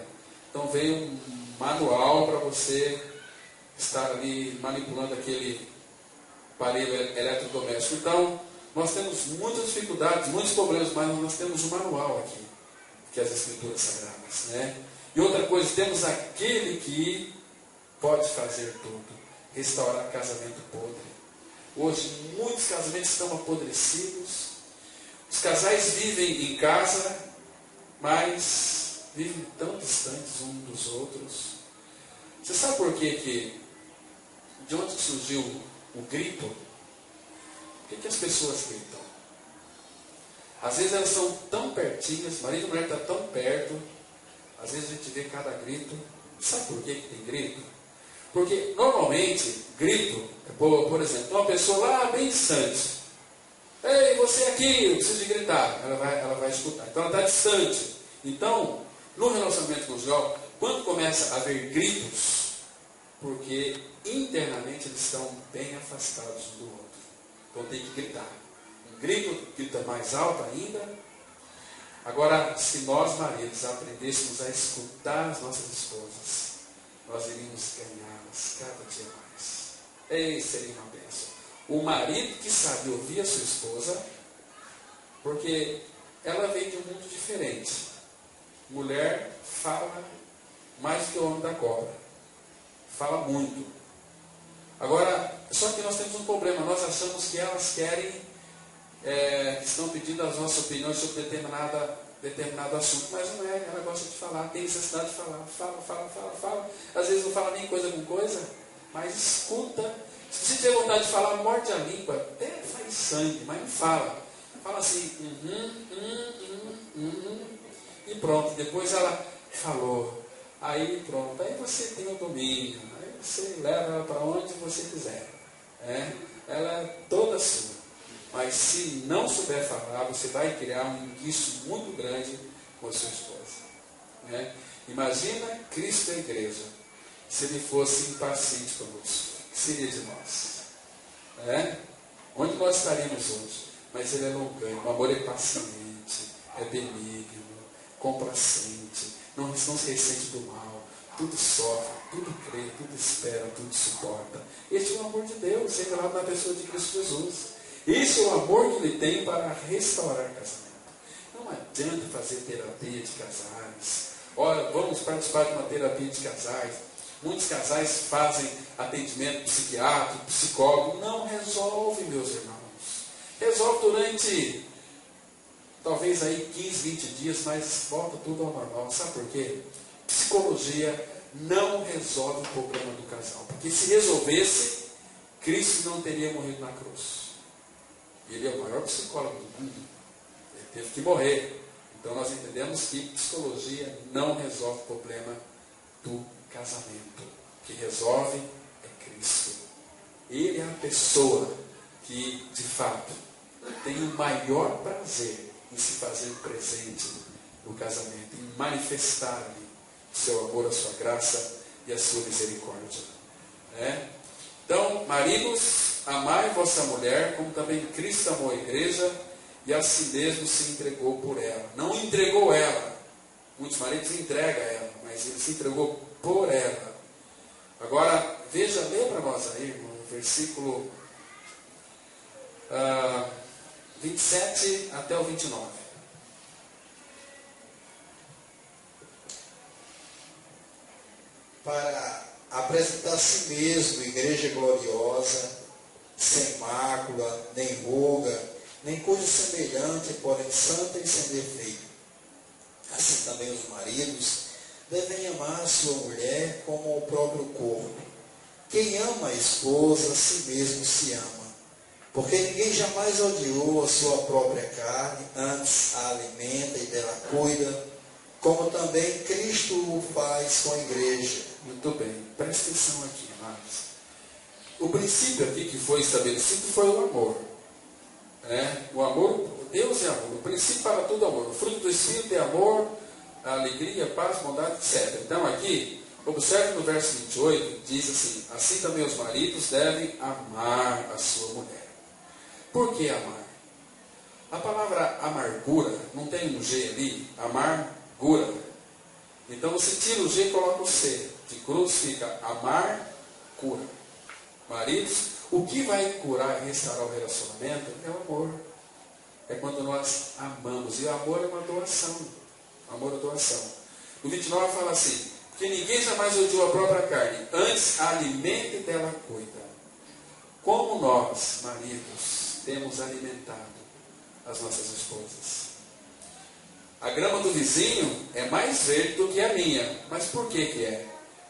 então vem um manual para você estar ali manipulando aquele aparelho eletrodoméstico. Então, nós temos muitas dificuldades, muitos problemas, mas nós temos um manual aqui, que é as Escrituras Sagradas, E outra coisa, temos aquele que pode fazer tudo, restaurar casamento podre. Hoje, muitos casamentos estão apodrecidos. Os casais vivem em casa, mas vivem tão distantes uns dos outros. Você sabe por que de onde surgiu o grito? Por que as pessoas gritam? Às vezes elas são tão pertinhas, marido e mulher estão tão perto, às vezes a gente vê cada grito. Sabe por que tem grito? Porque normalmente, grito, por exemplo, uma pessoa lá bem distante. Ei, você aqui, eu preciso de gritar. Ela vai escutar. Então ela está distante. Então, no relacionamento conjugal, quando começa a haver gritos, porque internamente eles estão bem afastados um do outro. Então tem que gritar. Um grito grita mais alto ainda. Agora, se nós maridos aprendêssemos a escutar as nossas esposas, nós iríamos ganhá-las cada dia mais. Ei, seria uma bênção. O marido que sabe ouvir a sua esposa, porque ela vem de um mundo diferente. Mulher fala mais do que o homem da cobra. Fala muito. Agora, só que nós temos um problema. Nós achamos que elas querem, estão pedindo as nossas opiniões sobre determinado assunto. Mas não é, ela gosta de falar, tem necessidade de falar. Fala. Às vezes não fala nem coisa com coisa, mas escuta Se você tiver vontade de falar, morde a língua, até faz sangue, mas não fala. Fala assim, e pronto. Depois ela falou. Aí pronto, aí você tem o domínio. Aí você leva ela para onde você quiser. Ela é toda sua. Mas se não souber falar, você vai criar um indício muito grande com a sua esposa. Imagina Cristo e a igreja, se ele fosse impaciente conosco. O que seria de nós? Onde nós estaríamos hoje? Mas ele é longânimo, o amor é paciente, é benigno, complacente, não se ressente do mal, tudo sofre, tudo crê, tudo espera, tudo suporta. Este é o amor de Deus, revelado na pessoa de Cristo Jesus. Esse é o amor que ele tem para restaurar casamento. Não adianta fazer terapia de casais. Olha, vamos participar de uma terapia de casais. Muitos casais fazem atendimento psiquiátrico, psicólogo. Não resolve, meus irmãos. Resolve durante, talvez aí 15, 20 dias, mas volta tudo ao normal. Sabe por quê? Psicologia não resolve o problema do casal. Porque se resolvesse, Cristo não teria morrido na cruz. Ele é o maior psicólogo do mundo. Ele teve que morrer. Então nós entendemos que psicologia não resolve o problema do casamento. O que resolve é Cristo. Ele é a pessoa que, de fato, tem o maior prazer em se fazer presente no casamento, em manifestar ali o seu amor, a sua graça e a sua misericórdia. Então, maridos, amai vossa mulher, como também Cristo amou a igreja, e a si mesmo se entregou por ela. Não entregou ela. Muitos maridos entregam ela, mas ele se entregou por ela. Agora, veja, lê para nós aí, irmão, versículo 27 até o 29. Para apresentar a si mesmo igreja gloriosa, sem mácula, nem ruga, nem coisa semelhante, porém santa e sem defeito. Assim também os maridos devem amar a sua mulher como o próprio corpo. Quem ama a esposa, a si mesmo se ama. Porque ninguém jamais odiou a sua própria carne, antes a alimenta e dela cuida, como também Cristo o faz com a igreja. Muito bem, presta atenção aqui, amados. O princípio aqui que foi estabelecido foi o amor. O amor, Deus é amor. O princípio para tudo é amor. O fruto do Espírito é amor, a alegria, paz, bondade, etc. Então aqui, observe no verso 28, diz assim: assim também os maridos devem amar a sua mulher. Por que amar? A palavra amargura, não tem um G ali? Amargura. Então você tira o G e coloca o C. De cruz fica amargura. Maridos, o que vai curar e restaurar o relacionamento é o amor. É quando nós amamos. E o amor é uma doação. Amor é doação. No 29 fala assim: porque ninguém jamais odiou a própria carne, antes a alimenta e dela cuida. Como nós, maridos, temos alimentado as nossas esposas? A grama do vizinho é mais verde do que a minha. Mas por que que é?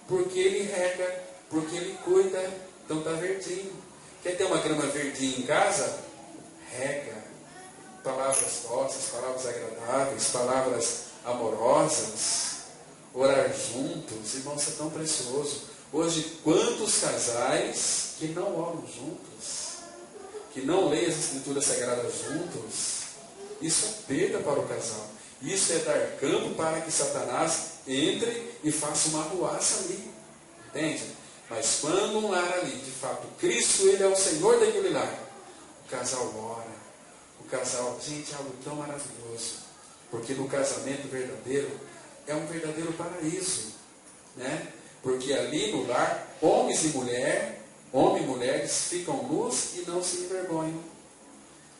Porque ele rega, porque ele cuida, então está verdinho. Quer ter uma grama verdinha em casa? Rega. Palavras doces, palavras agradáveis, palavras amorosas. Orar juntos, irmãos, é tão precioso. Hoje, quantos casais que não oram juntos, que não leem as escrituras sagradas juntos? Isso é perda para o casal. Isso é dar campo para que Satanás entre e faça uma arruaça ali. Entende? Mas quando um lar ali, de fato, Cristo, Ele é o Senhor daquele lar, o casal ora, o casal, gente, é algo tão maravilhoso. Porque no casamento verdadeiro, é um verdadeiro paraíso. Porque ali no lar, homens e mulher, homem e mulheres ficam nus e não se envergonham.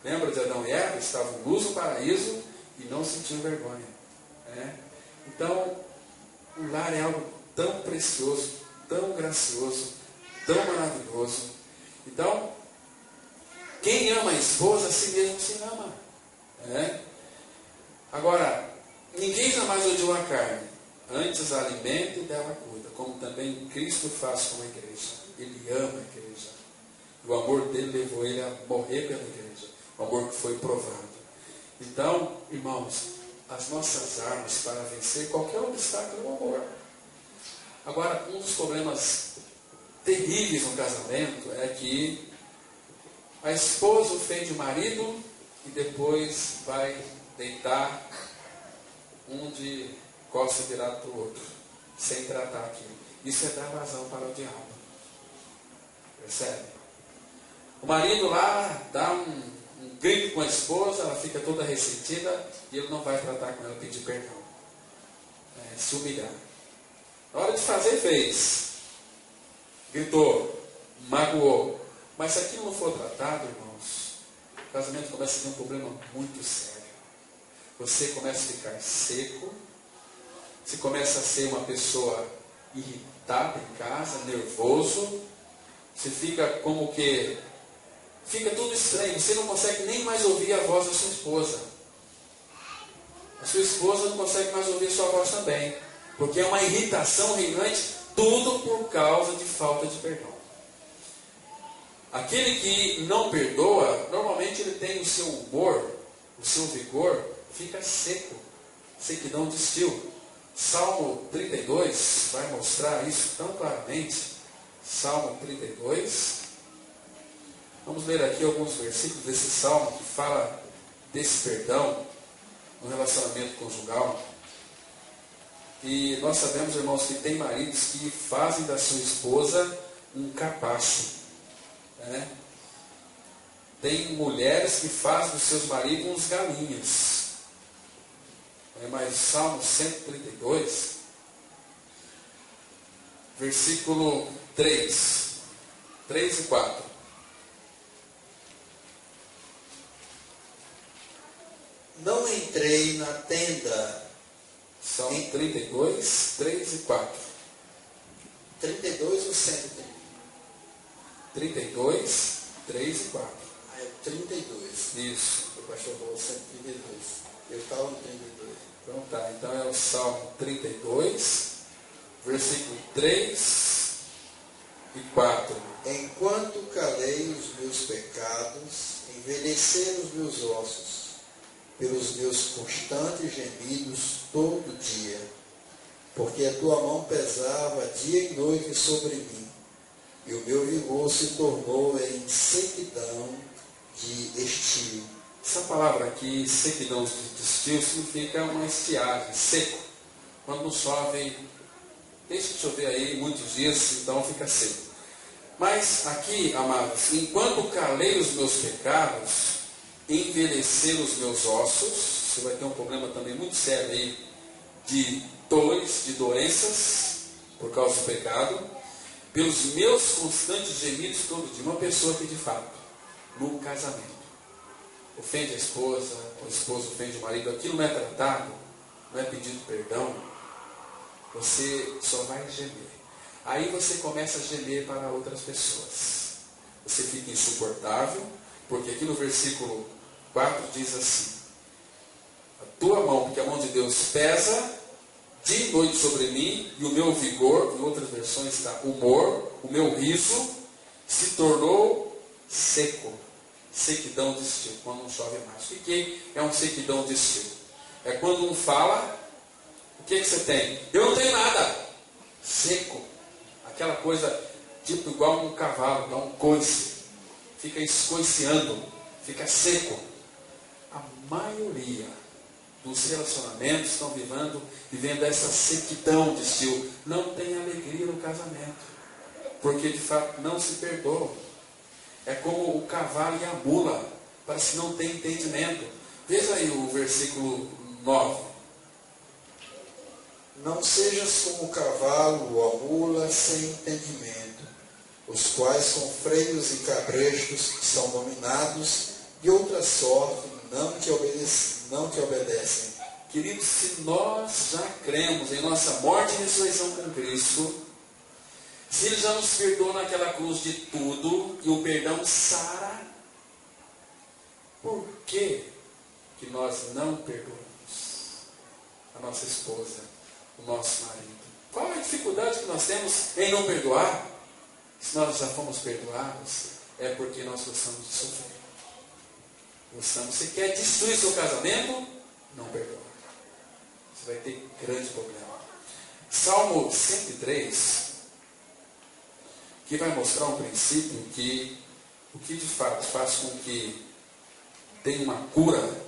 Lembra de Adão e Eva? Estavam nus no paraíso e não sentiam vergonha. Então, o lar é algo tão precioso, tão gracioso, tão maravilhoso. Então, quem ama a esposa, a si mesmo se ama. Agora, ninguém jamais odiou a carne, antes a alimenta e dela cuida, como também Cristo faz com a igreja. Ele ama a igreja. E o amor dele levou ele a morrer pela igreja. O amor que foi provado. Então, irmãos, as nossas armas para vencer qualquer obstáculo é o amor. Agora, um dos problemas terríveis no casamento é que a esposa ofende o marido e depois vai deitar um de costas virado para o outro, sem tratar aquilo. Isso é dar vazão para o diabo. Percebe? O marido lá dá um grito com a esposa, ela fica toda ressentida e ele não vai tratar com ela, pedir perdão. Se humilhar. Na hora de fazer, fez. Gritou, magoou. Mas se aquilo não for tratado, irmãos, o casamento começa a ter um problema muito sério. Você começa a ficar seco, você começa a ser uma pessoa irritada em casa, nervoso, você fica como que, fica tudo estranho, você não consegue nem mais ouvir a voz da sua esposa. A sua esposa não consegue mais ouvir a sua voz também, porque é uma irritação reinante, tudo por causa de falta de perdão. Aquele que não perdoa, normalmente ele tem o seu humor, o seu vigor, fica seco, sequidão de estilo. Salmo 32 vai mostrar isso tão claramente. Salmo 32. Vamos ler aqui alguns versículos desse salmo que fala desse perdão no relacionamento conjugal. E nós sabemos, irmãos, que tem maridos que fazem da sua esposa um capacho. Tem mulheres que fazem dos seus maridos uns galinhas. Mas Salmo 132, versículo 3 e 4. Não entrei na tenda. Salmo 32, 3 e 4. 32 ou 130? 32, 3 e 4. Ah, é 32. Isso. O pastor falou 132. Eu estava no 32. Então tá, então é o Salmo 32, versículo 3 e 4. Enquanto calei os meus pecados, envelheceram os meus ossos, pelos meus constantes gemidos todo dia, porque a tua mão pesava dia e noite sobre mim, e o meu vigor se tornou em sequidão de estio. Essa palavra aqui, sequidão de estio, significa uma estiagem, seco. Quando não chove, deixa de chover aí muitos dias, então fica seco. Mas aqui, amados, enquanto calei os meus pecados, envelheceram os meus ossos, você vai ter um problema também muito sério aí de dores, de doenças, por causa do pecado, pelos meus constantes gemidos todo dia. Uma pessoa que de fato, no casamento, ofende a esposa, o esposo ofende o marido, aquilo não é tratado, não é pedido perdão, você só vai gemer. Aí você começa a gemer para outras pessoas. Você fica insuportável, porque aqui no versículo 4 diz assim: a tua mão, porque a mão de Deus pesa dia e noite sobre mim, e o meu vigor, em outras versões está humor, o meu riso, se tornou seco. Sequidão de estio, quando não chove mais. O que é um sequidão de estio? É quando um fala, o que você tem? Eu não tenho nada. Seco. Aquela coisa, tipo igual um cavalo, dá um coice. Fica escoiciando, fica seco. A maioria dos relacionamentos estão vivendo essa sequidão de estio. Não tem alegria no casamento. Porque de fato não se perdoam. É como o cavalo e a mula, parece que não tem entendimento. Veja aí o versículo 9. Não sejas como o cavalo ou a mula sem entendimento, os quais com freios e cabrestos são dominados, de outra sorte não te obedecem. Queridos, se nós já cremos em nossa morte e ressurreição com Cristo, se Ele já nos perdoou naquela cruz de tudo, e o perdão sara, por que nós não perdoamos a nossa esposa, o nosso marido? Qual é a dificuldade que nós temos em não perdoar? Se nós já fomos perdoados, é porque nós gostamos de sofrer. Você quer destruir seu casamento? Não perdoa. Você vai ter grande problema. Salmo 103, que vai mostrar um princípio que o que de fato faz com que tenha uma cura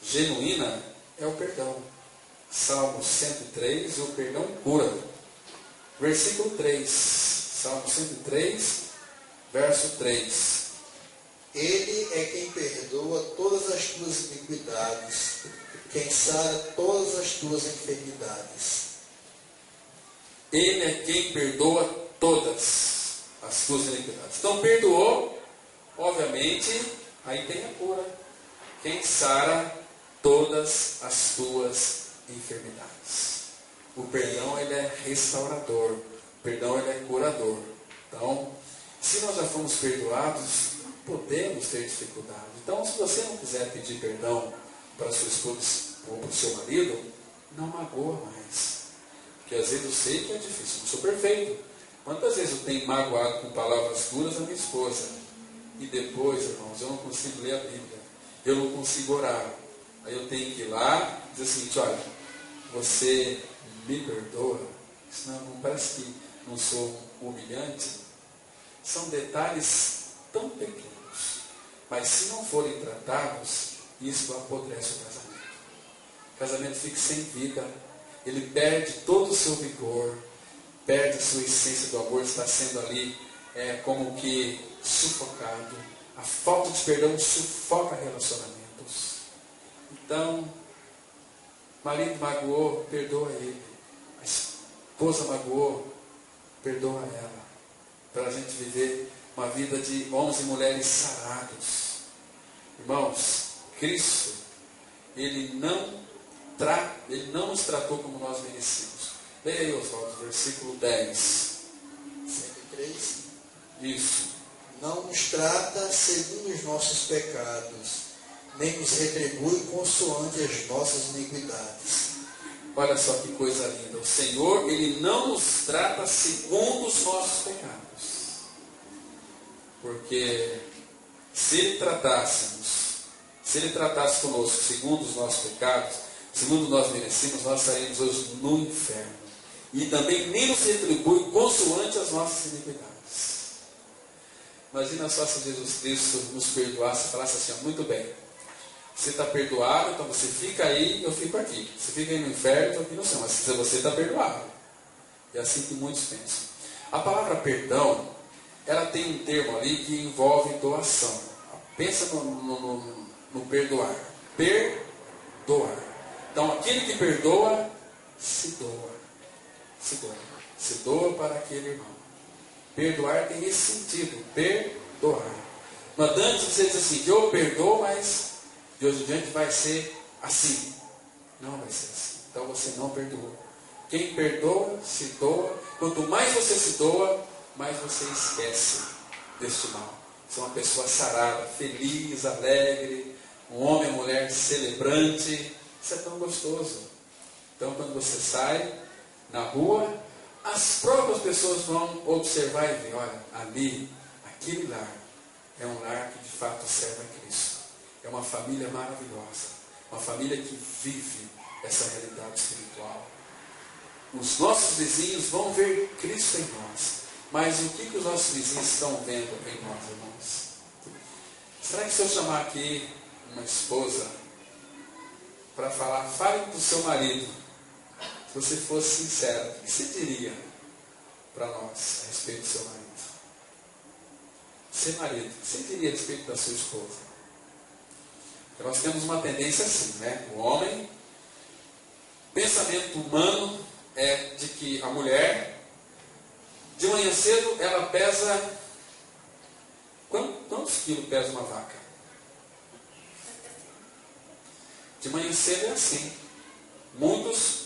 genuína é o perdão. Salmo 103, o perdão cura. Versículo 3. Salmo 103, verso 3. Ele é quem perdoa todas as tuas iniquidades, quem sara todas as tuas enfermidades. Ele é quem perdoa todas as tuas iniquidades. Então, perdoou, obviamente, aí tem a cura. Quem sara todas as tuas enfermidades. O perdão, ele é restaurador. O perdão, ele é curador. Então, se nós já fomos perdoados, podemos ter dificuldade. Então, se você não quiser pedir perdão para sua esposa ou para o seu marido, não magoa mais. Porque às vezes eu sei que é difícil, não sou perfeito. Quantas vezes eu tenho magoado com palavras duras a minha esposa? E depois, irmãos, eu não consigo ler a Bíblia. Eu não consigo orar. Aí eu tenho que ir lá e dizer assim, olha, você me perdoa? Senão não parece que não sou humilhante. São detalhes tão pequenos. Mas se não forem tratados, isso apodrece o casamento. O casamento fica sem vida. Ele perde todo o seu vigor, perde a sua essência do amor, está sendo ali como que sufocado. A falta de perdão sufoca relacionamentos. Então, marido magoou, perdoa ele. A esposa magoou, perdoa ela. Para a gente viver uma vida de homens e mulheres sarados. Irmãos, Cristo, Ele não nos tratou como nós merecíamos. Leia aí, Oswaldo, versículo 10. 103. Isso. Não nos trata segundo os nossos pecados, nem nos retribui consoante as nossas iniquidades. Olha só que coisa linda. O Senhor, Ele não nos trata segundo os nossos pecados. Porque se Ele tratasse conosco segundo os nossos pecados, segundo nós merecemos, nós estaríamos hoje no inferno. E também nem nos retribui consoante as nossas iniquidades. Imagina só se Jesus Cristo nos perdoasse e falasse assim, muito bem, você está perdoado, então você fica aí, eu fico aqui. Você fica aí no inferno, eu estou aqui no céu, mas você está perdoado. É assim que muitos pensam. A palavra perdão, ela tem um termo ali que envolve doação. Pensa no perdoar. Perdoar. Então, aquele que perdoa, se doa. Se doa. Se doa para aquele irmão. Perdoar tem esse sentido. Perdoar. Não adianta você dizer assim, que eu perdoo, mas de hoje em diante vai ser assim. Não vai ser assim. Então, você não perdoou. Quem perdoa, se doa. Quanto mais você se doa, mais você esquece deste mal. Você é uma pessoa sarada, feliz, alegre, um homem ou mulher celebrante. Isso é tão gostoso. Então, quando você sai na rua, as próprias pessoas vão observar e ver, olha, ali, aquele lar, é um lar que de fato serve a Cristo. É uma família maravilhosa. Uma família que vive essa realidade espiritual. Os nossos vizinhos vão ver Cristo em nós. Mas o que os nossos vizinhos estão vendo em nós, irmãos? Será que se eu chamar aqui uma esposa para falar, fale do seu marido, se você fosse sincero, o que você diria para nós a respeito do seu marido? Você marido, o que você diria a respeito da sua esposa? Porque nós temos uma tendência assim, né? O homem, pensamento humano é de que a mulher, de manhã cedo, ela pesa... Quantos quilos pesa uma vaca? De manhã cedo é assim. Muitos,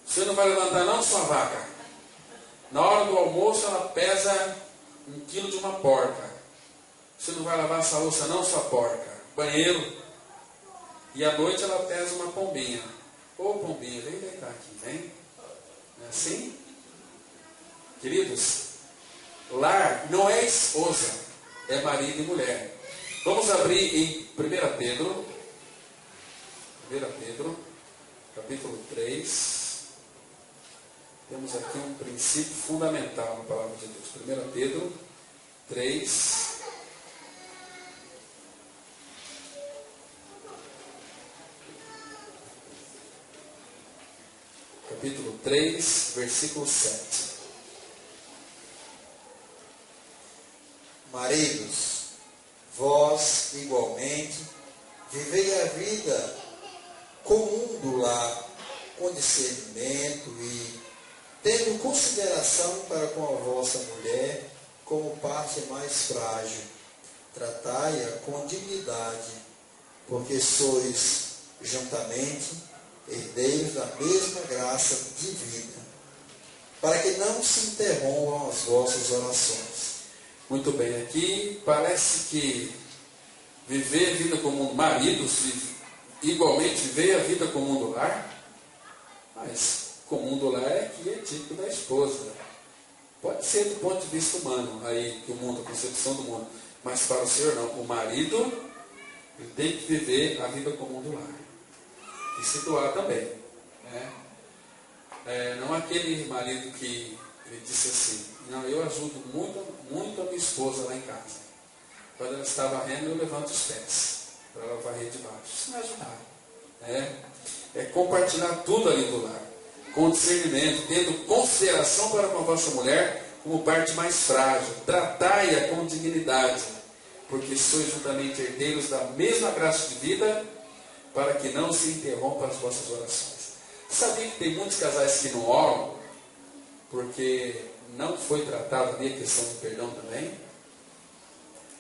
você não vai levantar não sua vaca. Na hora do almoço ela pesa 1 quilo de uma porca. Você não vai lavar essa louça não sua porca. Banheiro. E à noite ela pesa uma pombinha. Ô pombinha, vem deitar aqui, vem. Não é assim? Queridos, lar não é esposa, é marido e mulher. Vamos abrir em 1 Pedro, capítulo 3. Temos aqui um princípio fundamental na palavra de Deus. 1 Pedro 3. Capítulo 3, versículo 7. Maridos, vós igualmente vivei a vida comum do lar, com discernimento e tendo consideração para com a vossa mulher como parte mais frágil. Tratai-a com dignidade, porque sois juntamente herdeiros da mesma graça de vida, para que não se interrompam as vossas orações. Muito bem, aqui parece que viver a vida comum, maridos, igualmente viver a vida comum do lar, mas comum do lar aqui é típico da esposa. Pode ser do ponto de vista humano, aí que o mundo, a concepção do mundo, mas para o Senhor não. O marido ele tem que viver a vida comum do lar. E se doar também. Né? Não aquele marido que ele disse assim, não, eu ajudo muito a minha esposa lá em casa. Quando ela está varrendo, eu levanto os pés para ela varrer de baixo. Isso não é ajudar. É compartilhar tudo ali do lar, com discernimento, tendo consideração para com a vossa mulher como parte mais frágil. Tratai-a com dignidade, porque sois juntamente herdeiros da mesma graça de vida, para que não se interrompam as vossas orações. Sabia que tem muitos casais que não oram, porque não foi tratado ali a questão do perdão também?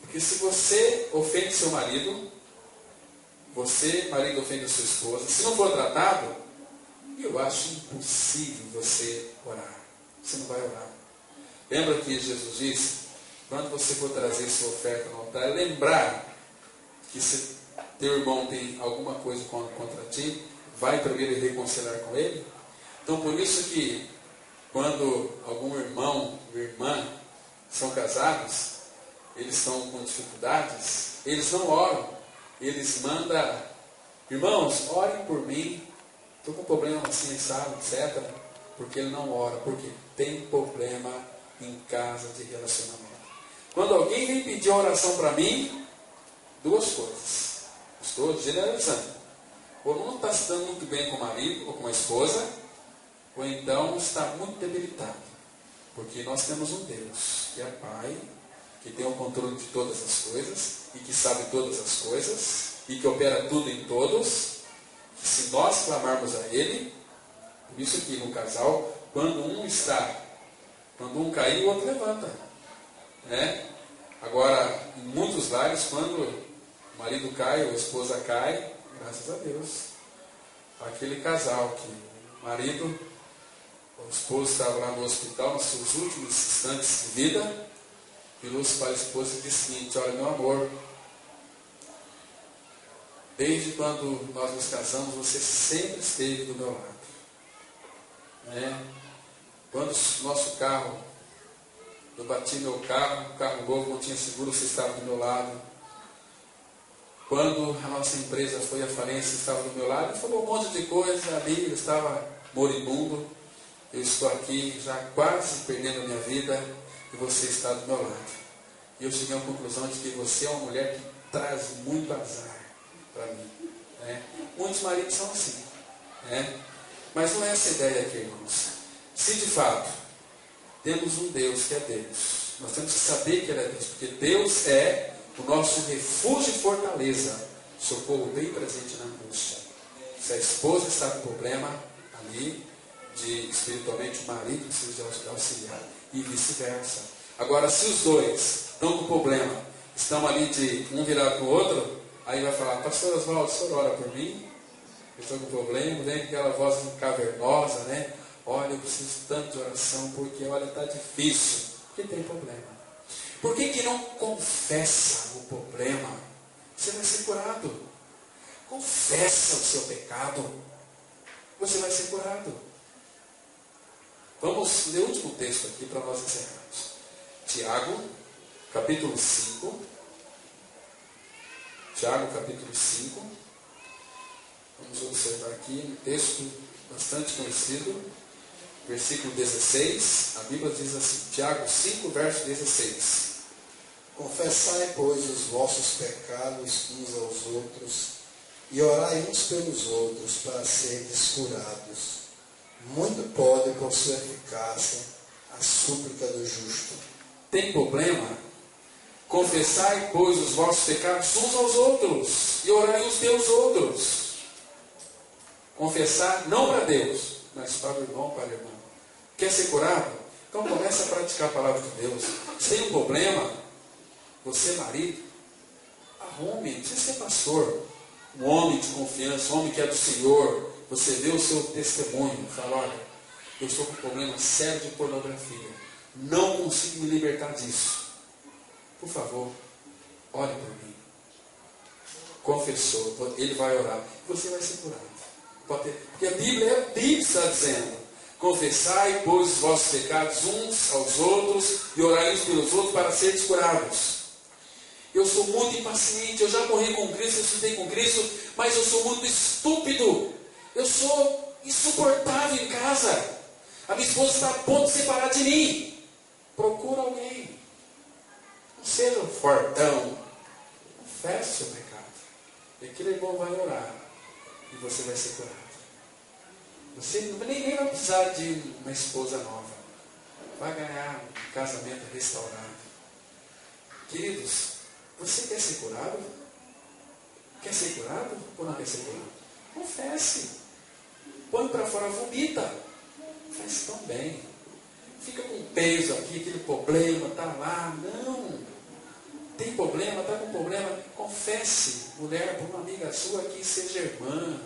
Porque se você ofende seu marido, você, marido, ofende a sua esposa, se não for tratado, eu acho impossível você orar. Você não vai orar. Lembra que Jesus disse, quando você for trazer sua oferta no altar, lembrar que se teu irmão tem alguma coisa contra ti, vai primeiro reconciliar com ele. Então por isso que quando algum irmão ou irmã são casados, eles estão com dificuldades, eles não oram, eles mandam, irmãos, orem por mim, estou com problema assim, sabe, etc. Porque ele não ora, porque tem problema em casa de relacionamento. Quando alguém vem pedir oração para mim, duas coisas. Estou generalizando. Ou não está se dando muito bem com o marido ou com a esposa, ou então está muito debilitado. Porque nós temos um Deus que é Pai, que tem o controle de todas as coisas, e que sabe todas as coisas, e que opera tudo em todos. Que se nós clamarmos a Ele, por isso que no casal, quando um cai, o outro levanta. Agora, em muitos lares, quando o marido cai ou a esposa cai, graças a Deus, aquele casal que o marido, o esposo estava lá no hospital, nos seus últimos instantes de vida, virou-se para a esposa e disse o seguinte: olha, meu amor, desde quando nós nos casamos, você sempre esteve do meu lado. Quando o nosso carro, eu bati meu carro, um carro novo, não tinha seguro, você estava do meu lado. Quando a nossa empresa foi à falência, você estava do meu lado. Ele falou um monte de coisa ali, eu estava moribundo. Eu estou aqui já quase perdendo a minha vida e você está do meu lado. E eu cheguei à conclusão de que você é uma mulher que traz muito azar para mim. Muitos maridos são assim. Mas não é essa a ideia aqui, irmãos. Se de fato temos um Deus que é Deus, nós temos que saber que Ele é Deus, porque Deus é o nosso refúgio e fortaleza, socorro bem presente na angústia. Se a esposa está com problema ali, espiritualmente o marido precisa de auxiliar, e vice-versa. Agora, se os dois estão com problema, estão ali de um virado para o outro, aí vai falar: pastor Oswaldo, o senhor ora por mim? Eu estou com problema, vem aquela voz cavernosa, olha, eu preciso tanto de oração, porque olha, está difícil, porque tem problema. Por que não confessa o problema? Você vai ser curado. Confessa o seu pecado, você vai ser curado. Vamos ler o último texto aqui para nós encerrarmos. Tiago, capítulo 5. Tiago, capítulo 5. Vamos observar aqui um texto bastante conhecido, versículo 16. A Bíblia diz assim, Tiago 5, verso 16. Confessai, pois, os vossos pecados uns aos outros, e orai uns pelos outros, para serdes curados. Muito pode, por sua eficácia, a súplica do justo. Tem problema? Confessai, pois, os vossos pecados uns aos outros, e orai uns pelos outros. Confessar não para Deus, mas para o irmão, para a irmã. Quer ser curado? Então comece a praticar a palavra de Deus. Se tem um problema, você marido, arrume, não precisa ser pastor, um homem de confiança, um homem que é do Senhor. Você vê o seu testemunho, fala, olha, eu estou com um problema sério de pornografia, não consigo me libertar disso. Por favor, ore por mim. Confessou, ele vai orar, você vai ser curado. Porque a Bíblia está dizendo, confessai, pois, os vossos pecados uns aos outros, e orai uns pelos outros para serem curados. Eu sou muito impaciente, eu já morri com Cristo, eu estudei com Cristo, mas eu sou muito estúpido. Eu sou insuportável em casa. A minha esposa está a ponto de separar de mim. Procura alguém. Não seja um fortão. Confesse seu pecado. E aquele irmão vai orar. E você vai ser curado. Você nem vai precisar de uma esposa nova. Vai ganhar um casamento restaurado. Queridos, você quer ser curado? Quer ser curado ou não quer ser curado? Confesse. Põe para fora, vomita. Faz tão bem. Fica com peso aqui, aquele problema, está lá. Não. Tem problema, está com problema. Confesse. Mulher, para uma amiga sua que seja irmã.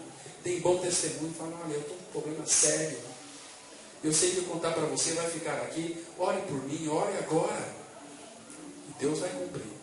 Tem bom testemunho. Fala, olha, eu estou com um problema sério. Eu sei que eu contar para você, vai ficar aqui. Ore por mim, ore agora. E Deus vai cumprir.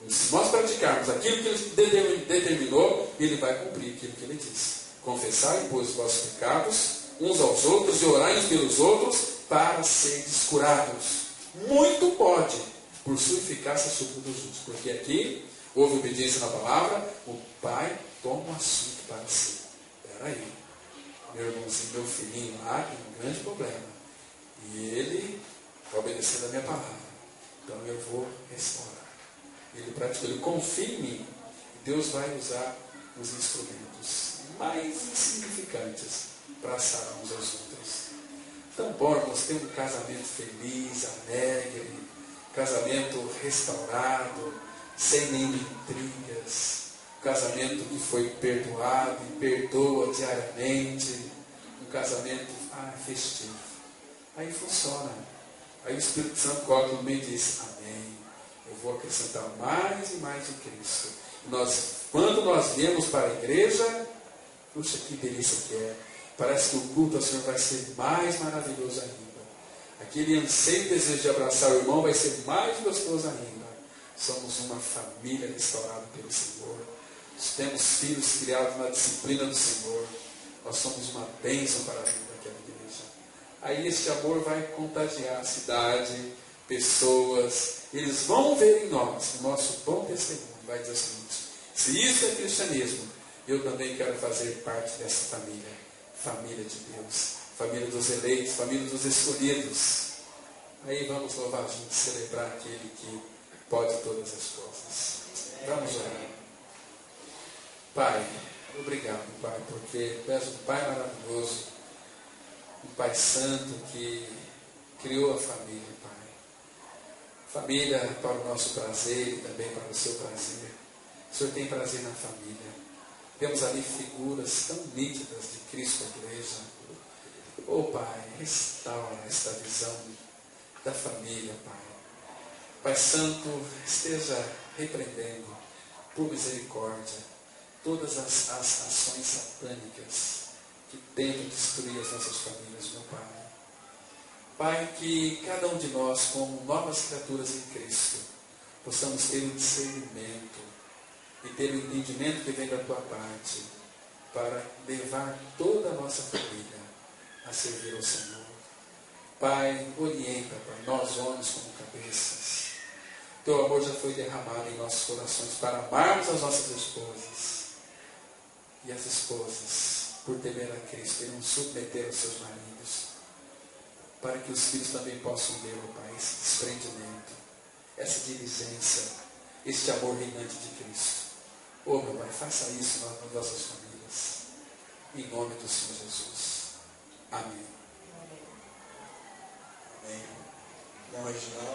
Se nós praticarmos aquilo que Ele determinou, Ele vai cumprir aquilo que Ele disse. Confessai, pois, os vossos pecados uns aos outros e orai uns pelos outros para serem curados. Muito pode, por sua eficácia, a súplica dos justos. Porque aqui houve obediência na palavra, o pai toma um assunto para si. Espera aí, meu irmãozinho, meu filhinho lá tem um grande problema. E ele está obedecendo a minha palavra. Então eu vou restaurar. Ele praticou, ele confia em mim. E Deus vai usar os instrumentos mais insignificantes para sarar uns aos outros. Então, bom, irmãos, ter um casamento feliz, alegre, casamento restaurado, sem nenhuma intrigas, um casamento que foi perdoado e perdoa diariamente, um casamento festivo. Aí funciona. Aí o Espírito Santo coloca no meio e diz, amém. Eu vou acrescentar mais e mais de Cristo. Quando nós viemos para a igreja, puxa, que delícia que é. Parece que o culto ao Senhor vai ser mais maravilhoso ainda. Aquele anseio e desejo de abraçar o irmão vai ser mais gostoso ainda. Somos uma família restaurada pelo Senhor. Nós temos filhos criados na disciplina do Senhor. Nós somos uma bênção para a vida daquela igreja. Aí este amor vai contagiar a cidade, pessoas. Eles vão ver em nós o nosso bom testemunho. Vai dizer o seguinte, se isso é cristianismo, eu também quero fazer parte dessa família. Família de Deus, família dos eleitos, família dos escolhidos. Aí vamos louvar juntos, celebrar aquele que pode todas as coisas. Vamos orar. Pai, obrigado, Pai, porque Tu és um Pai maravilhoso, um Pai santo que criou a família, Pai. Família para o nosso prazer e também para o Seu prazer. O Senhor tem prazer na família. Temos ali figuras tão nítidas de Cristo e igreja. Oh, Pai, restaura esta visão da família, Pai. Pai Santo, esteja repreendendo, por misericórdia, todas as ações satânicas que tentam destruir as nossas famílias, meu Pai. Pai, que cada um de nós, como novas criaturas em Cristo, possamos ter o discernimento e ter o entendimento que vem da Tua parte, para levar toda a nossa família a servir ao Senhor. Pai, orienta para nós homens como cabeças. Teu amor já foi derramado em nossos corações para amarmos as nossas esposas. E as esposas, por temer a Cristo, irão submeter aos seus maridos, para que os filhos também possam ver, ó Pai, esse desprendimento, essa diligência, este amor reinante de Cristo. Ô meu Pai, faça isso nas nossas famílias, em nome do Senhor Jesus. Amém. Amém. Irmão Reginaldo.